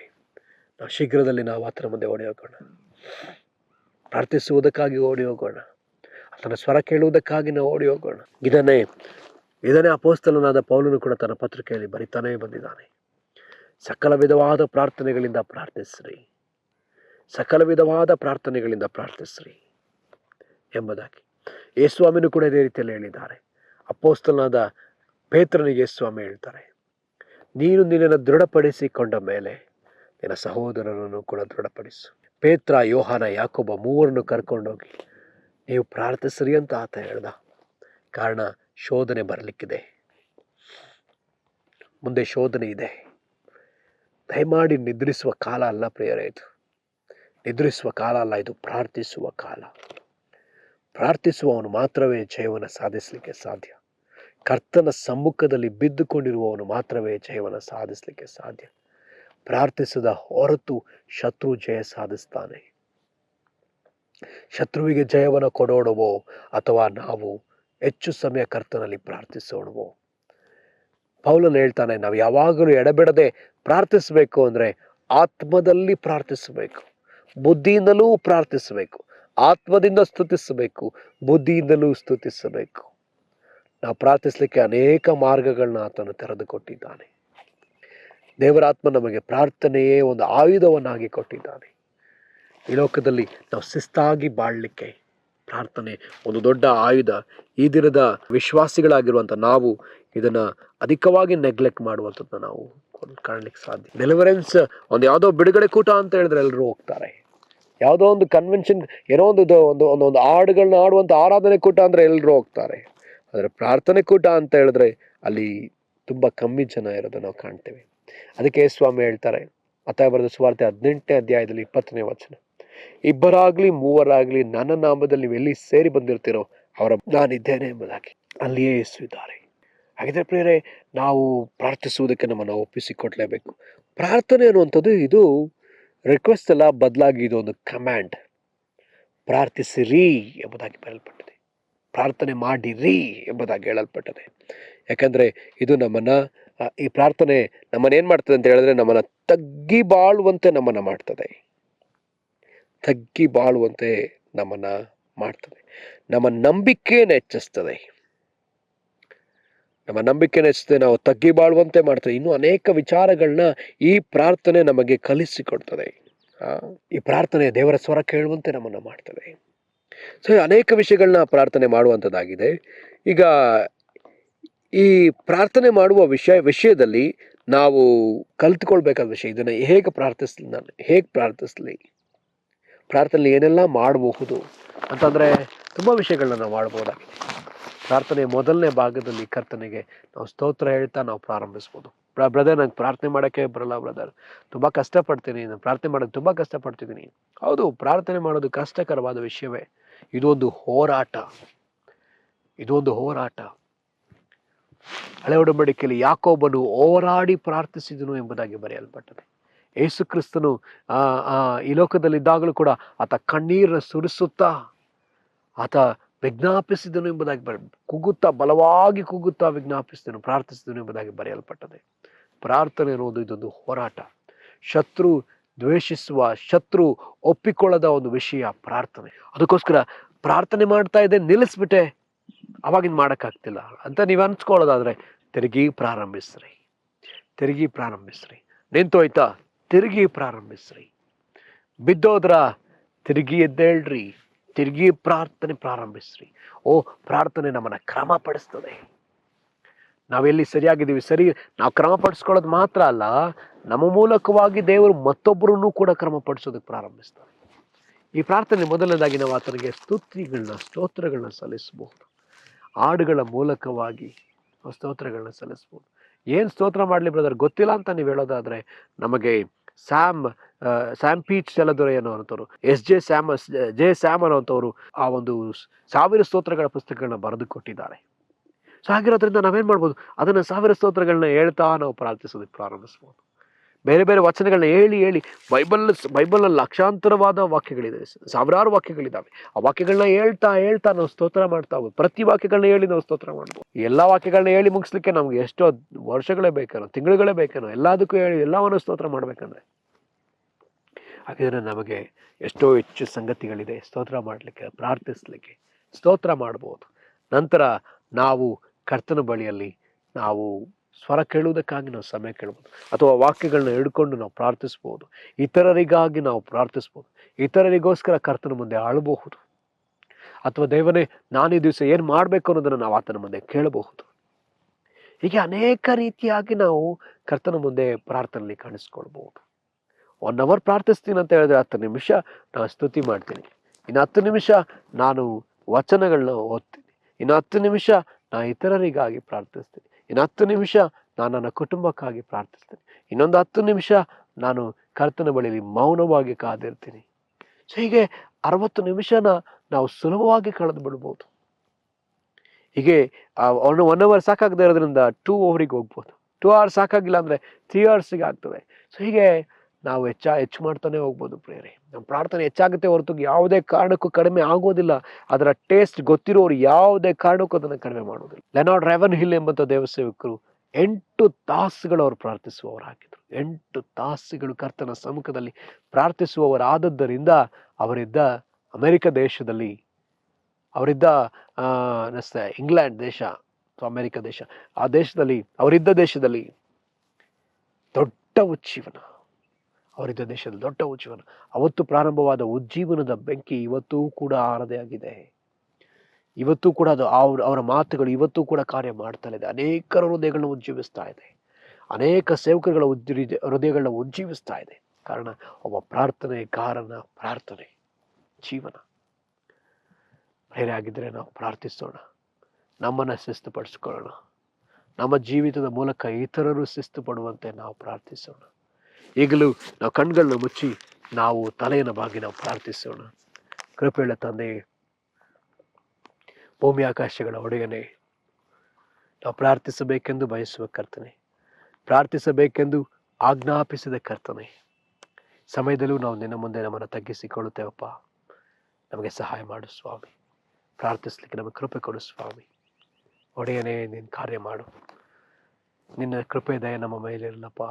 ನಾವು ಶೀಘ್ರದಲ್ಲಿ ನಾವು ಆತನ ಮುಂದೆ ಓಡಿ ಹೋಗೋಣ. ಪ್ರಾರ್ಥಿಸುವುದಕ್ಕಾಗಿ ಓಡಿ ಹೋಗೋಣ. ಆತನ ಸ್ವರ ಕೇಳುವುದಕ್ಕಾಗಿ ನಾವು ಓಡಿ ಹೋಗೋಣ. ಇದನ್ನೇ ಅಪೊಸ್ತಲನಾದ ಪೌಲನು ಕೂಡ ತನ್ನ ಪತ್ರಿಕೆಯಲ್ಲಿ ಬರಿತಾನೇ ಬಂದಿದ್ದಾನೆ. ಸಕಲ ವಿಧವಾದ ಪ್ರಾರ್ಥನೆಗಳಿಂದ ಪ್ರಾರ್ಥಿಸ್ರಿ, ಸಕಲ ವಿಧವಾದ ಪ್ರಾರ್ಥನೆಗಳಿಂದ ಪ್ರಾರ್ಥಿಸ್ರಿ ಎಂಬುದಾಗಿ ಯೇಸುಸ್ವಾಮಿನೂ ಕೂಡ ಇದೇ ರೀತಿಯಲ್ಲಿ ಹೇಳಿದ್ದಾರೆ. ಅಪೊಸ್ತಲನಾದ ಪೇತ್ರನಿಗೆ ಯೇಸುಸ್ವಾಮಿ ಹೇಳ್ತಾರೆ, ನೀನು ನಿನ್ನನ್ನು ದೃಢಪಡಿಸಿಕೊಂಡ ಮೇಲೆ ನಿನ್ನ ಸಹೋದರರನ್ನು ಕೂಡ ದೃಢಪಡಿಸು. ಪೇತ್ರ, ಯೋಹಾನ, ಯಾಕೋಬ ಮೂವರನ್ನು ಕರ್ಕೊಂಡೋಗಿ ನೀವು ಪ್ರಾರ್ಥಿಸ್ರಿ ಅಂತ ಆತ ಹೇಳ್ದ. ಕಾರಣ, ಶೋಧನೆ ಬರಲಿಕ್ಕಿದೆ, ಮುಂದೆ ಶೋಧನೆ ಇದೆ. ದಯಮಾಡಿ ನಿದ್ರಿಸುವ ಕಾಲ ಅಲ್ಲ ಪ್ರಿಯರೇ, ಇದು ನಿದ್ರಿಸುವ ಕಾಲ ಅಲ್ಲ, ಇದು ಪ್ರಾರ್ಥಿಸುವ ಕಾಲ. ಪ್ರಾರ್ಥಿಸುವವನು ಮಾತ್ರವೇ ಜಯವನ್ನು ಸಾಧಿಸಲಿಕ್ಕೆ ಸಾಧ್ಯ. ಕರ್ತನ ಸಮ್ಮುಖದಲ್ಲಿ ಬಿದ್ದುಕೊಂಡಿರುವವನು ಮಾತ್ರವೇ ಜಯವನ್ನು ಸಾಧಿಸಲಿಕ್ಕೆ ಸಾಧ್ಯ. ಪ್ರಾರ್ಥಿಸದ ಹೊರತು ಶತ್ರು ಜಯ ಸಾಧಿಸ್ತಾನೆ. ಶತ್ರುವಿಗೆ ಜಯವನ್ನು ಕೊಡೋಣವೋ ಅಥವಾ ನಾವು ಹೆಚ್ಚು ಸಮಯ ಕರ್ತನಲ್ಲಿ ಪ್ರಾರ್ಥಿಸೋಣವೋ? ಪೌಲನು ಹೇಳ್ತಾನೆ, ನಾವು ಯಾವಾಗಲೂ ಎಡಬಿಡದೆ ಪ್ರಾರ್ಥಿಸಬೇಕು. ಅಂದರೆ ಆತ್ಮದಲ್ಲಿ ಪ್ರಾರ್ಥಿಸಬೇಕು, ಬುದ್ಧಿಯಿಂದಲೂ ಪ್ರಾರ್ಥಿಸಬೇಕು, ಆತ್ಮದಿಂದ ಸ್ತುತಿಸಬೇಕು, ಬುದ್ಧಿಯಿಂದಲೂ ಸ್ತುತಿಸಬೇಕು. ನಾವು ಪ್ರಾರ್ಥಿಸಲಿಕ್ಕೆ ಅನೇಕ ಮಾರ್ಗಗಳನ್ನ ಆತನು ತೆರೆದುಕೊಟ್ಟಿದ್ದಾನೆ. ದೇವರಾತ್ಮ ನಮಗೆ ಪ್ರಾರ್ಥನೆಯೇ ಒಂದು ಆಯುಧವನ್ನಾಗಿ ಕೊಟ್ಟಿದ್ದಾನೆ. ಈ ಲೋಕದಲ್ಲಿ ನಾವು ಶಿಸ್ತಾಗಿ ಬಾಳಲಿಕ್ಕೆ ಪ್ರಾರ್ಥನೆ ಒಂದು ದೊಡ್ಡ ಆಯುಧ. ಈ ದಿನದ ವಿಶ್ವಾಸಿಗಳಾಗಿರುವಂಥ ನಾವು ಇದನ್ನು ಅಧಿಕವಾಗಿ ನೆಗ್ಲೆಕ್ಟ್ ಮಾಡುವಂಥದ್ದನ್ನ ನಾವು ಕಾಣಲಿಕ್ಕೆ ಸಾಧ್ಯ. ಡೆಲಿವರೆನ್ಸ್ ಒಂದು ಯಾವುದೋ ಬಿಡುಗಡೆ ಕೂಟ ಅಂತ ಹೇಳಿದ್ರೆ ಎಲ್ಲರೂ ಹೋಗ್ತಾರೆ. ಯಾವುದೋ ಒಂದು ಕನ್ವೆನ್ಷನ್, ಏನೋ ಒಂದು ಹಾಡುಗಳನ್ನ ಆಡುವಂಥ ಆರಾಧನೆ ಕೂಟ ಅಂದರೆ ಎಲ್ಲರೂ ಹೋಗ್ತಾರೆ. ಆದರೆ ಪ್ರಾರ್ಥನೆ ಕೂಟ ಅಂತ ಹೇಳಿದ್ರೆ ಅಲ್ಲಿ ತುಂಬ ಕಮ್ಮಿ ಜನ ಇರೋದನ್ನು ನಾವು ಕಾಣ್ತೇವೆ. ಅದಕ್ಕೆ ಸ್ವಾಮಿ ಹೇಳ್ತಾರೆ, ಮತ್ತಾಯ ಬರೆದ ಸುವಾರ್ತೆ 18ನೇ ಅಧ್ಯಾಯದಲ್ಲಿ 20ನೇ ವಚನ, ಇಬ್ಬರಾಗ್ಲಿ ಮೂವರಾಗ್ಲಿ ನನ್ನ ನಾಮದಲ್ಲಿ ನೀವು ಎಲ್ಲಿ ಸೇರಿ ಬಂದಿರ್ತೀರೋ ಅವರ ನಾನಿದ್ದೇನೆ ಎಂಬುದಾಗಿ. ಅಲ್ಲಿಯೇ ಯೇಸು ಇದ್ದಾರೆ. ಹಾಗಿದ್ರೆ ಪ್ರಿಯರೇ, ನಾವು ಪ್ರಾರ್ಥಿಸುವುದಕ್ಕೆ ನಮ್ಮನ್ನು ಒಪ್ಪಿಸಿಕೊಡ್ಲೇಬೇಕು. ಪ್ರಾರ್ಥನೆ ಅನ್ನುವಂಥದ್ದು ಇದು ರಿಕ್ವೆಸ್ಟ್ ಅಲ್ಲ, ಬದಲಾಗಿ ಇದು ಒಂದು ಕಮ್ಯಾಂಡ್. ಪ್ರಾರ್ಥಿಸಿರಿ ಎಂಬುದಾಗಿ ಬರೆಯಲ್ಪಟ್ಟಿದೆ, ಪ್ರಾರ್ಥನೆ ಮಾಡಿರಿ ಎಂಬುದಾಗಿ ಹೇಳಲ್ಪಟ್ಟದೆ. ಯಾಕಂದರೆ ಇದು ಈ ಪ್ರಾರ್ಥನೆ ನಮ್ಮನ್ನೇನು ಮಾಡ್ತದೆ ಅಂತ ಹೇಳಿದ್ರೆ, ನಮ್ಮನ್ನು ತಗ್ಗಿ ಬಾಳುವಂತೆ ನಮ್ಮನ್ನು ಮಾಡ್ತದೆ. ತಗ್ಗಿ ಬಾಳುವಂತೆ ನಮ್ಮನ್ನು ಮಾಡ್ತದೆ. ನಮ್ಮ ನಂಬಿಕೆಯನ್ನು ಹೆಚ್ಚಿಸ್ತದೆ. ನಮ್ಮ ನಂಬಿಕೆಯನ್ನು ಹೆಚ್ಚಿಸ್ತದೆ, ನಾವು ತಗ್ಗಿ ಬಾಳುವಂತೆ ಮಾಡ್ತದೆ. ಇನ್ನೂ ಅನೇಕ ವಿಚಾರಗಳನ್ನ ಈ ಪ್ರಾರ್ಥನೆ ನಮಗೆ ಕಲಿಸಿಕೊಡ್ತದೆ. ಈ ಪ್ರಾರ್ಥನೆ ದೇವರ ಸ್ವರ ಕೇಳುವಂತೆ ನಮ್ಮನ್ನು ಮಾಡ್ತದೆ. ಸೊ ಅನೇಕ ವಿಷಯಗಳನ್ನ ಪ್ರಾರ್ಥನೆ ಮಾಡುವಂಥದ್ದಾಗಿದೆ. ಈಗ ಈ ಪ್ರಾರ್ಥನೆ ಮಾಡುವ ವಿಷಯದಲ್ಲಿ ನಾವು ಕಲಿತುಕೊಳ್ಬೇಕಾದ ವಿಷಯ, ಇದನ್ನು ಹೇಗೆ ಪ್ರಾರ್ಥಿಸಲಿ, ಪ್ರಾರ್ಥನೆ ಏನೆಲ್ಲ ಮಾಡಬಹುದು ಅಂತಂದರೆ ತುಂಬ ವಿಷಯಗಳನ್ನ ನಾವು ಮಾಡ್ಬೋದಾಗಿದೆ. ಪ್ರಾರ್ಥನೆ ಮೊದಲನೇ ಭಾಗದಲ್ಲಿ ಕರ್ತನಿಗೆ ನಾವು ಸ್ತೋತ್ರ ಹೇಳ್ತಾ ನಾವು ಪ್ರಾರಂಭಿಸ್ಬೋದು. ಬ್ರದರ್, ನಂಗೆ ಪ್ರಾರ್ಥನೆ ಮಾಡೋಕ್ಕೆ ಬರಲ್ಲ ಬ್ರದರ್, ತುಂಬ ಕಷ್ಟಪಡ್ತೀನಿ, ನಾನು ಪ್ರಾರ್ಥನೆ ಮಾಡೋದು ತುಂಬ ಕಷ್ಟಪಡ್ತಿದ್ದೀನಿ. ಹೌದು, ಪ್ರಾರ್ಥನೆ ಮಾಡೋದು ಕಷ್ಟಕರವಾದ ವಿಷಯವೇ. ಇದೊಂದು ಹೋರಾಟ. ಹಳೆ ಒಡಂಬಡಿಕೆಯಲ್ಲಿ ಯಾಕೋಬನು ಹೋರಾಡಿ ಪ್ರಾರ್ಥಿಸಿದನು ಎಂಬುದಾಗಿ ಬರೆಯಲ್ಪಟ್ಟದೆ. ಯೇಸು ಕ್ರಿಸ್ತನು ಈ ಲೋಕದಲ್ಲಿದ್ದಾಗಲೂ ಕೂಡ ಆತ ಕಣ್ಣೀರನ್ನು ಸುರಿಸುತ್ತಾ ಆತ ವಿಜ್ಞಾಪಿಸಿದನು ಎಂಬುದಾಗಿ ಬಲವಾಗಿ ಕೂಗುತ್ತಾ ವಿಜ್ಞಾಪಿಸಿದನು, ಪ್ರಾರ್ಥಿಸಿದನು ಎಂಬುದಾಗಿ ಬರೆಯಲ್ಪಟ್ಟದೆ. ಪ್ರಾರ್ಥನೆ ಅನ್ನೋದು ಇದೊಂದು ಹೋರಾಟ. ಶತ್ರು ದ್ವೇಷಿಸುವ, ಶತ್ರು ಒಪ್ಪಿಕೊಳ್ಳದ ಒಂದು ವಿಷಯ ಪ್ರಾರ್ಥನೆ. ಅದಕ್ಕೋಸ್ಕರ ಪ್ರಾರ್ಥನೆ ಮಾಡ್ತಾ ಇದೆ, ನಿಲ್ಲಿಸ್ಬಿಟ್ಟೆ, ಅವಾಗಿನ ಮಾಡೋಕ್ಕಾಗ್ತಿಲ್ಲ ಅಂತ ನೀವು ಅನ್ಸ್ಕೊಳ್ಳೋದಾದ್ರೆ ತಿರುಗಿ ಪ್ರಾರಂಭಿಸ್ರಿ. ನಿಂತೋಯ್ತಾ, ತಿರುಗಿ ಪ್ರಾರಂಭಿಸ್ರಿ. ಬಿದ್ದೋದ್ರ, ತಿರುಗಿ ಎದ್ದೇಳ್ರಿ, ತಿರುಗಿ ಪ್ರಾರ್ಥನೆ ಪ್ರಾರಂಭಿಸ್ರಿ. ಪ್ರಾರ್ಥನೆ ನಮ್ಮನ್ನು ಕ್ರಮಪಡಿಸ್ತದೆ. ನಾವೆಲ್ಲಿ ಸರಿಯಾಗಿದ್ದೀವಿ, ನಾವು ಕ್ರಮಪಡಿಸ್ಕೊಳ್ಳೋದು ಮಾತ್ರ ಅಲ್ಲ, ನಮ್ಮ ಮೂಲಕವಾಗಿ ದೇವರು ಮತ್ತೊಬ್ಬರನ್ನು ಕೂಡ ಕ್ರಮಪಡಿಸೋದಕ್ಕೆ ಪ್ರಾರಂಭಿಸ್ತಾರೆ. ಈ ಪ್ರಾರ್ಥನೆ ಮೊದಲನೇದಾಗಿ ನಾವು ಆತನಿಗೆ ಸ್ತೋತ್ರಗಳನ್ನ ಸಲ್ಲಿಸಬಹುದು. ಹಾಡುಗಳ ಮೂಲಕವಾಗಿ ಸ್ತೋತ್ರಗಳನ್ನ ಸಲ್ಲಿಸಬಹುದು. ಏನು ಸ್ತೋತ್ರ ಮಾಡಲಿ ಬ್ರದರ್ ಗೊತ್ತಿಲ್ಲ ಅಂತ ನೀವು ಹೇಳೋದಾದರೆ, ನಮಗೆ ಸ್ಯಾಮ್ ಪೀಚ್ ಚೆಲದೊರೆ ಏನೋ ಅಂತವರು, ಜೆ ಸ್ಯಾಮ್ ಅನ್ನೋಂಥವ್ರು ಆ ಒಂದು 1000 ಸ್ತೋತ್ರಗಳ ಪುಸ್ತಕಗಳನ್ನ ಬರೆದು ಕೊಟ್ಟಿದ್ದಾರೆ. ಸೊ ಹಾಗಿರೋದ್ರಿಂದ ನಾವೇನು ಮಾಡ್ಬೋದು, ಅದನ್ನು 1000 ಸ್ತೋತ್ರಗಳನ್ನ ಹೇಳ್ತಾ ನಾವು ಪ್ರಾರ್ಥಿಸೋದಕ್ಕೆ ಪ್ರಾರಂಭಿಸ್ಬೋದು. ಬೇರೆ ಬೇರೆ ವಚನಗಳನ್ನ ಹೇಳಿ ಬೈಬಲ್ನಲ್ಲಿ ಲಕ್ಷಾಂತರವಾದ ವಾಕ್ಯಗಳಿದೆ, ಸಾವಿರಾರು ವಾಕ್ಯಗಳಿದ್ದಾವೆ. ಆ ವಾಕ್ಯಗಳನ್ನ ಹೇಳ್ತಾ ನಾವು ಸ್ತೋತ್ರ ಮಾಡ್ತಾ ಹೋಗ್ಬೋದು. ಪ್ರತಿ ವಾಕ್ಯಗಳನ್ನ ಹೇಳಿ ನಾವು ಸ್ತೋತ್ರ ಮಾಡ್ಬೋದು. ಎಲ್ಲ ವಾಕ್ಯಗಳನ್ನ ಹೇಳಿ ಮುಗಿಸ್ಲಿಕ್ಕೆ ನಮ್ಗೆ ಎಷ್ಟೋ ವರ್ಷಗಳೇ ಬೇಕೇನೋ, ತಿಂಗಳುಗಳೇ ಬೇಕೇನೋ, ಎಲ್ಲದಕ್ಕೂ ಹೇಳಿ ಎಲ್ಲವನ್ನು ಸ್ತೋತ್ರ ಮಾಡ್ಬೇಕಂದ್ರೆ. ಹಾಗಿದ್ರೆ ನಮಗೆ ಎಷ್ಟೋ ಹೆಚ್ಚು ಸಂಗತಿಗಳಿದೆ ಸ್ತೋತ್ರ ಮಾಡಲಿಕ್ಕೆ, ಪ್ರಾರ್ಥಿಸ್ಲಿಕ್ಕೆ. ಸ್ತೋತ್ರ ಮಾಡ್ಬೋದು. ನಂತರ ನಾವು ಕರ್ತನ ಬಳಿಯಲ್ಲಿ ನಾವು ಸ್ವರ ಕೇಳುವುದಕ್ಕಾಗಿ ನಾವು ಸಮಯ ಕೇಳ್ಬೋದು, ಅಥವಾ ವಾಕ್ಯಗಳನ್ನ ಹಿಡ್ಕೊಂಡು ನಾವು ಪ್ರಾರ್ಥಿಸ್ಬೋದು. ಇತರರಿಗಾಗಿ ನಾವು ಪ್ರಾರ್ಥಿಸ್ಬೋದು. ಇತರರಿಗೋಸ್ಕರ ಕರ್ತನ ಮುಂದೆ ಅಳಬಹುದು, ಅಥವಾ ದೇವನೇ ನಾನು ಈ ದಿವಸ ಏನು ಮಾಡಬೇಕು ಅನ್ನೋದನ್ನು ನಾವು ಆತನ ಮುಂದೆ ಕೇಳಬಹುದು. ಹೀಗೆ ಅನೇಕ ರೀತಿಯಾಗಿ ನಾವು ಕರ್ತನ ಮುಂದೆ ಪ್ರಾರ್ಥನೆಯಲ್ಲಿ ಕಾಣಿಸ್ಕೊಳ್ಬಹುದು. 1 hour ಪ್ರಾರ್ಥಿಸ್ತೀನಿ ಅಂತ ಹೇಳಿದ್ರೆ 10 ನಿಮಿಷ ನಾನು ಸ್ತುತಿ ಮಾಡ್ತೀನಿ, ಇನ್ನು 10 ನಿಮಿಷ ನಾನು ವಚನಗಳನ್ನ ಓದ್ತೀನಿ, ಇನ್ನು 10 ನಿಮಿಷ ನಾನು ಇತರರಿಗಾಗಿ ಪ್ರಾರ್ಥಿಸ್ತೀನಿ, ಇನ್ನು 10 ನಿಮಿಷ ನಾನು ನನ್ನ ಕುಟುಂಬಕ್ಕಾಗಿ ಪ್ರಾರ್ಥಿಸ್ತೀನಿ, ಇನ್ನೊಂದು 10 ನಿಮಿಷ ನಾನು ಕರ್ತನ ಬಳಿಯಲ್ಲಿ ಮೌನವಾಗಿ ಕಾದಿರ್ತೀನಿ. ಸೊ ಹೀಗೆ 60 ನಿಮಿಷನ ನಾವು ಸುಲಭವಾಗಿ ಕಳೆದು ಬಿಡ್ಬೋದು. ಹೀಗೆ 1 hour ಸಾಕಾಗದೇ ಇರೋದ್ರಿಂದ 2 hourಗೆ ಹೋಗ್ಬೋದು. 2 hours ಸಾಕಾಗಿಲ್ಲ ಅಂದರೆ 3 hours ಆಗ್ತದೆ. ಸೊ ಹೀಗೆ ನಾವು ಹೆಚ್ಚು ಮಾಡ್ತಾನೆ ಹೋಗ್ಬೋದು ಪ್ರಿಯರೇ. ನಮ್ಮ ಪ್ರಾರ್ಥನೆ ಹೆಚ್ಚಾಗುತ್ತೆ ಹೊರತು ಯಾವುದೇ ಕಾರಣಕ್ಕೂ ಕಡಿಮೆ ಆಗೋದಿಲ್ಲ. ಅದರ ಟೇಸ್ಟ್ ಗೊತ್ತಿರೋರು ಯಾವುದೇ ಕಾರಣಕ್ಕೂ ಅದನ್ನು ಕಡಿಮೆ ಮಾಡೋದಿಲ್ಲ. ಲೆನಾರ್ಡ್ ರೆವನ್ಹಿಲ್ ಎಂಬಂಥ ದೇವಸೇವಕರು 8 ತಾಸುಗಳು ಅವರು ಪ್ರಾರ್ಥಿಸುವವರಾಗಿದ್ದರು. 8 ತಾಸುಗಳು ಕರ್ತನ ಸಮ್ಮುಖದಲ್ಲಿ ಪ್ರಾರ್ಥಿಸುವವರಾದದ್ದರಿಂದ ಅವರಿದ್ದ ಅಮೆರಿಕ ದೇಶದಲ್ಲಿ, ಅವರಿದ್ದ ಇಂಗ್ಲೆಂಡ್ ದೇಶ ಅಥವಾ ಅಮೆರಿಕ ದೇಶ, ಆ ದೇಶದಲ್ಲಿ ಅವರಿದ್ದ ದೇಶದಲ್ಲಿ ದೊಡ್ಡ ಉಜ್ಜೀವನ, ಅವರಿದ್ದ ದೇಶದಲ್ಲಿ ದೊಡ್ಡ ಉಜ್ಜೀವನ, ಅವತ್ತು ಪ್ರಾರಂಭವಾದ ಉಜ್ಜೀವನದ ಬೆಂಕಿ ಇವತ್ತೂ ಕೂಡ ಆರದೇ ಆಗಿದೆ. ಇವತ್ತೂ ಕೂಡ ಅದು ಅವರ ಮಾತುಗಳು ಇವತ್ತೂ ಕೂಡ ಕಾರ್ಯ ಮಾಡ್ತಾ ಇದೆ. ಅನೇಕರ ಹೃದಯಗಳನ್ನ ಉಜ್ಜೀವಿಸ್ತಾ ಇದೆ, ಅನೇಕ ಸೇವಕರುಗಳ ಹೃದಯಗಳನ್ನ ಉಜ್ಜೀವಿಸ್ತಾ ಇದೆ. ಕಾರಣ ಒಬ್ಬ ಪ್ರಾರ್ಥನೆಗಾರನ ಪ್ರಾರ್ಥನೆ ಜೀವನ. ಬೇರೆ ಆಗಿದ್ರೆ ನಾವು ಪ್ರಾರ್ಥಿಸೋಣ, ನಮ್ಮನ್ನು ಶಿಸ್ತುಪಡಿಸ್ಕೊಳ್ಳೋಣ, ನಮ್ಮ ಜೀವಿತದ ಮೂಲಕ ಇತರರು ಶಿಸ್ತು ಪಡುವಂತೆ ನಾವು ಪ್ರಾರ್ಥಿಸೋಣ. ಈಗಲೂ ನಾವು ಕಣ್ಗಳನ್ನ ಮುಚ್ಚಿ ನಾವು ತಲೆಯನ್ನು ಬಾಗಿ ನಾವು ಪ್ರಾರ್ಥಿಸೋಣ. ಕೃಪೆಯುಳ್ಳ ತಂದೆ, ಭೂಮಿ ಆಕಾಶಗಳ ಒಡೆಯನೇ, ನಾವು ಪ್ರಾರ್ಥಿಸಬೇಕೆಂದು ಬಯಸುವ ಕರ್ತನೆ, ಪ್ರಾರ್ಥಿಸಬೇಕೆಂದು ಆಜ್ಞಾಪಿಸಿದ ಕರ್ತನೆ, ಸಮಯದಲ್ಲೂ ನಾವು ನಿನ್ನ ಮುಂದೆ ನಮ್ಮನ್ನು ತಗ್ಗಿಸಿಕೊಳ್ಳುತ್ತೇವಪ್ಪ. ನಮಗೆ ಸಹಾಯ ಮಾಡು ಸ್ವಾಮಿ, ಪ್ರಾರ್ಥಿಸ್ಲಿಕ್ಕೆ ನಮಗೆ ಕೃಪೆ ಕೊಡು ಸ್ವಾಮಿ. ಒಡೆಯನೇ, ನಿನ್ನ ಕಾರ್ಯ ಮಾಡು. ನಿನ್ನ ಕೃಪೆ ದಯ ನಮ್ಮ ಮೇಲಿರಲಪ್ಪ,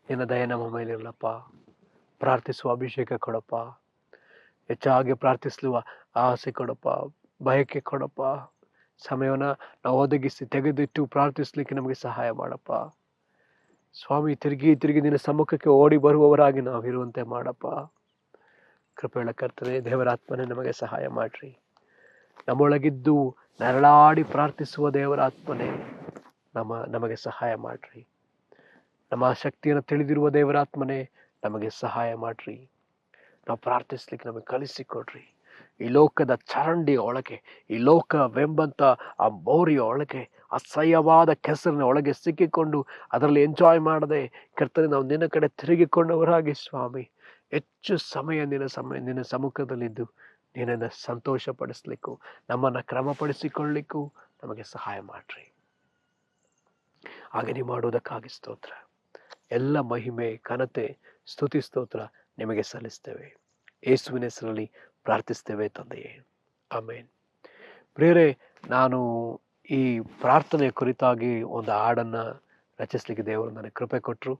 ನಿನ್ನ ದಯ ನಮ್ಮ ಮೇಲಿರಲಪ್ಪ. ಪ್ರಾರ್ಥಿಸುವ ಅಭಿಷೇಕ ಕೊಡಪ್ಪ, ಹೆಚ್ಚಾಗಿ ಪ್ರಾರ್ಥಿಸುವ ಆಸೆ ಕೊಡಪ್ಪ, ಬಯಕೆ ಕೊಡಪ್ಪ. ಸಮಯವನ್ನು ನಾವು ಒದಗಿಸಿ ತೆಗೆದಿಟ್ಟು ಪ್ರಾರ್ಥಿಸ್ಲಿಕ್ಕೆ ನಮಗೆ ಸಹಾಯ ಮಾಡಪ್ಪ ಸ್ವಾಮಿ. ತಿರುಗಿ ನಿನ್ನ ಸಮ್ಮುಖಕ್ಕೆ ಓಡಿ ಬರುವವರಾಗಿ ನಾವಿರುವಂತೆ ಮಾಡಪ್ಪ. ಕೃಪೆಯುಳ್ಳ ಕರ್ತನೇ, ದೇವರಾತ್ಮನೇ, ನಮಗೆ ಸಹಾಯ ಮಾಡ್ರಿ. ನಮ್ಮೊಳಗಿದ್ದು ನರಳಾಡಿ ಪ್ರಾರ್ಥಿಸುವ ದೇವರಾತ್ಮನೇ, ನಮಗೆ ಸಹಾಯ ಮಾಡ್ರಿ. ನಮ್ಮ ಶಕ್ತಿಯನ್ನು ತಿಳಿದಿರುವ ದೇವರಾತ್ಮನೇ, ನಮಗೆ ಸಹಾಯ ಮಾಡ್ರಿ. ನಾವು ಪ್ರಾರ್ಥಿಸ್ಲಿಕ್ಕೆ ನಮಗೆ ಕಲಿಸಿಕೊಡ್ರಿ. ಈ ಲೋಕದ ಚರಂಡಿಯ ಒಳಗೆ, ಈ ಲೋಕವೆಂಬಂಥ ಆ ಮೋರಿಯ ಒಳಗೆ, ಅಸಹ್ಯವಾದ ಕೆಸರಿನ ಒಳಗೆ ಸಿಕ್ಕಿಕೊಂಡು ಅದರಲ್ಲಿ ಎಂಜಾಯ್ ಮಾಡದೆ ಕರ್ತನೆ, ನಾವು ನಿನ್ನ ಕಡೆ ತಿರುಗಿಕೊಂಡವರಾಗಿ ಸ್ವಾಮಿ, ಹೆಚ್ಚು ಸಮಯ ನಿನ್ನ ಸಮ್ಮುಖದಲ್ಲಿದ್ದು ನಿನ್ನನ್ನು ಸಂತೋಷಪಡಿಸ್ಲಿಕ್ಕೂ ನಮ್ಮನ್ನು ಕ್ರಮಪಡಿಸಿಕೊಳ್ಳಿಕ್ಕೂ ನಮಗೆ ಸಹಾಯ ಮಾಡ್ರಿ. ಹಾಗೆ ನೀವು ಮಾಡುವುದಕ್ಕಾಗಿ ಸ್ತೋತ್ರ. ಎಲ್ಲ ಮಹಿಮೆ, ಘನತೆ, ಸ್ತುತಿ, ಸ್ತೋತ್ರ ನಿಮಗೆ ಸಲ್ಲಿಸ್ತೇವೆ. ಯೇಸುವಿನ ಹೆಸರಲ್ಲಿ ಪ್ರಾರ್ಥಿಸ್ತೇವೆ ತಂದೆಯೇ, ಆಮೇನ್. ಪ್ರಿಯರೇ, ನಾನು ಈ ಪ್ರಾರ್ಥನೆಯ ಕುರಿತಾಗಿ ಒಂದು ಹಾಡನ್ನು ರಚಿಸಲಿಕ್ಕೆ ದೇವರು ನನಗೆ ಕೃಪೆ ಕೊಟ್ಟರು.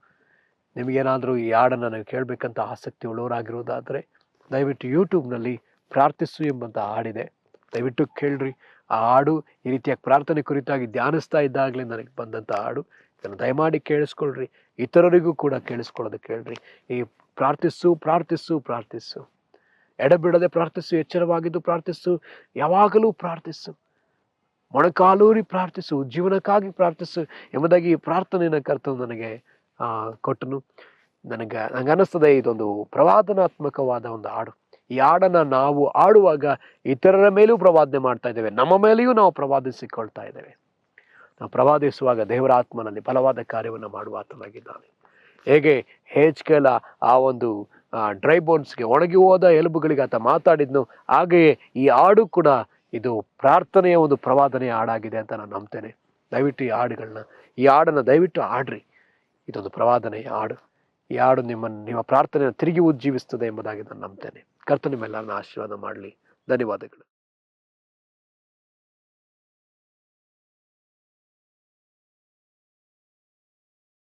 ನಿಮಗೇನಾದರೂ ಈ ಹಾಡನ್ನು ನನಗೆ ಕೇಳಬೇಕಂತ ಆಸಕ್ತಿ ಉಳ್ಳವರಾಗಿರೋದಾದರೆ ದಯವಿಟ್ಟು ಯೂಟ್ಯೂಬ್ನಲ್ಲಿ ಪ್ರಾರ್ಥಿಸು ಎಂಬಂಥ ಹಾಡಿದೆ, ದಯವಿಟ್ಟು ಕೇಳ್ರಿ. ಆ ಹಾಡು ಈ ರೀತಿಯಾಗಿ ಪ್ರಾರ್ಥನೆ ಕುರಿತಾಗಿ ಧ್ಯಾನಿಸ್ತಾ ಇದ್ದಾಗಲೇ ನನಗೆ ಬಂದಂಥ ಹಾಡು. ಇದನ್ನು ದಯಮಾಡಿ ಕೇಳಿಸ್ಕೊಳ್ರಿ, ಇತರರಿಗೂ ಕೂಡ ಕೇಳಿಸ್ಕೊಳ್ಳೋದಕ್ಕೆ ಕೇಳ್ರಿ. ಈ ಪ್ರಾರ್ಥಿಸು ಪ್ರಾರ್ಥಿಸು ಪ್ರಾರ್ಥಿಸು, ಎಡಬಿಡದೆ ಪ್ರಾರ್ಥಿಸು, ಎಚ್ಚರವಾಗಿದ್ದು ಪ್ರಾರ್ಥಿಸು, ಯಾವಾಗಲೂ ಪ್ರಾರ್ಥಿಸು, ಮೊಣಕಾಲೂರಿ ಪ್ರಾರ್ಥಿಸು, ಜೀವನಕ್ಕಾಗಿ ಪ್ರಾರ್ಥಿಸು ಎಂಬುದಾಗಿ ಈ ಪ್ರಾರ್ಥನೆಯನ್ನು ಕರ್ತನು ನನಗೆ ಕೊಟ್ಟನು. ನನಗೆ ಅನ್ನಿಸ್ತದೆ ಇದೊಂದು ಪ್ರವಾದನಾತ್ಮಕವಾದ ಒಂದು ಹಾಡು. ಈ ಹಾಡನ್ನು ನಾವು ಆಡುವಾಗ ಇತರರ ಮೇಲೂ ಪ್ರವಾದನೆ ಮಾಡ್ತಾ ಇದ್ದೇವೆ, ನಮ್ಮ ಮೇಲೆಯೂ ನಾವು ಪ್ರವಾದಿಸಿಕೊಳ್ತಾ ಇದ್ದೇವೆ. ಪ್ರವಾದಿಸುವಾಗ ದೇವರ ಆತ್ಮನಲ್ಲಿ ಬಲವಾದ ಕಾರ್ಯವನ್ನು ಮಾಡುವ ಆತನಾಗಿದ್ದಾನೆ. ಹೇಗೆ ಹೇಜ್ಕೇಲ ಆ ಒಂದು ಡ್ರೈ ಬೋನ್ಸ್ಗೆ, ಒಣಗಿ ಹೋದ ಎಲುಬುಗಳಿಗೆ ಆತ ಮಾತಾಡಿದ್ನು, ಹಾಗೆಯೇ ಈ ಹಾಡು ಕೂಡ ಇದು ಪ್ರಾರ್ಥನೆಯ ಒಂದು ಪ್ರವಾದನೆಯ ಹಾಡಾಗಿದೆ ಅಂತ ನಾನು ನಂಬ್ತೇನೆ. ದಯವಿಟ್ಟು ಈ ಹಾಡನ್ನು ದಯವಿಟ್ಟು ಹಾಡ್ರಿ. ಇದೊಂದು ಪ್ರವಾದನೆಯ ಹಾಡು. ಈ ಹಾಡು ನಿಮ್ಮ ಪ್ರಾರ್ಥನೆಯನ್ನು ತಿರುಗಿ ಉಜ್ಜೀವಿಸ್ತದೆ ಎಂಬುದಾಗಿ ನಾನು ನಂಬ್ತೇನೆ. ಕರ್ತನು ನಿಮ್ಮೆಲ್ಲರನ್ನ ಆಶೀರ್ವಾದ ಮಾಡಲಿ. ಧನ್ಯವಾದಗಳು.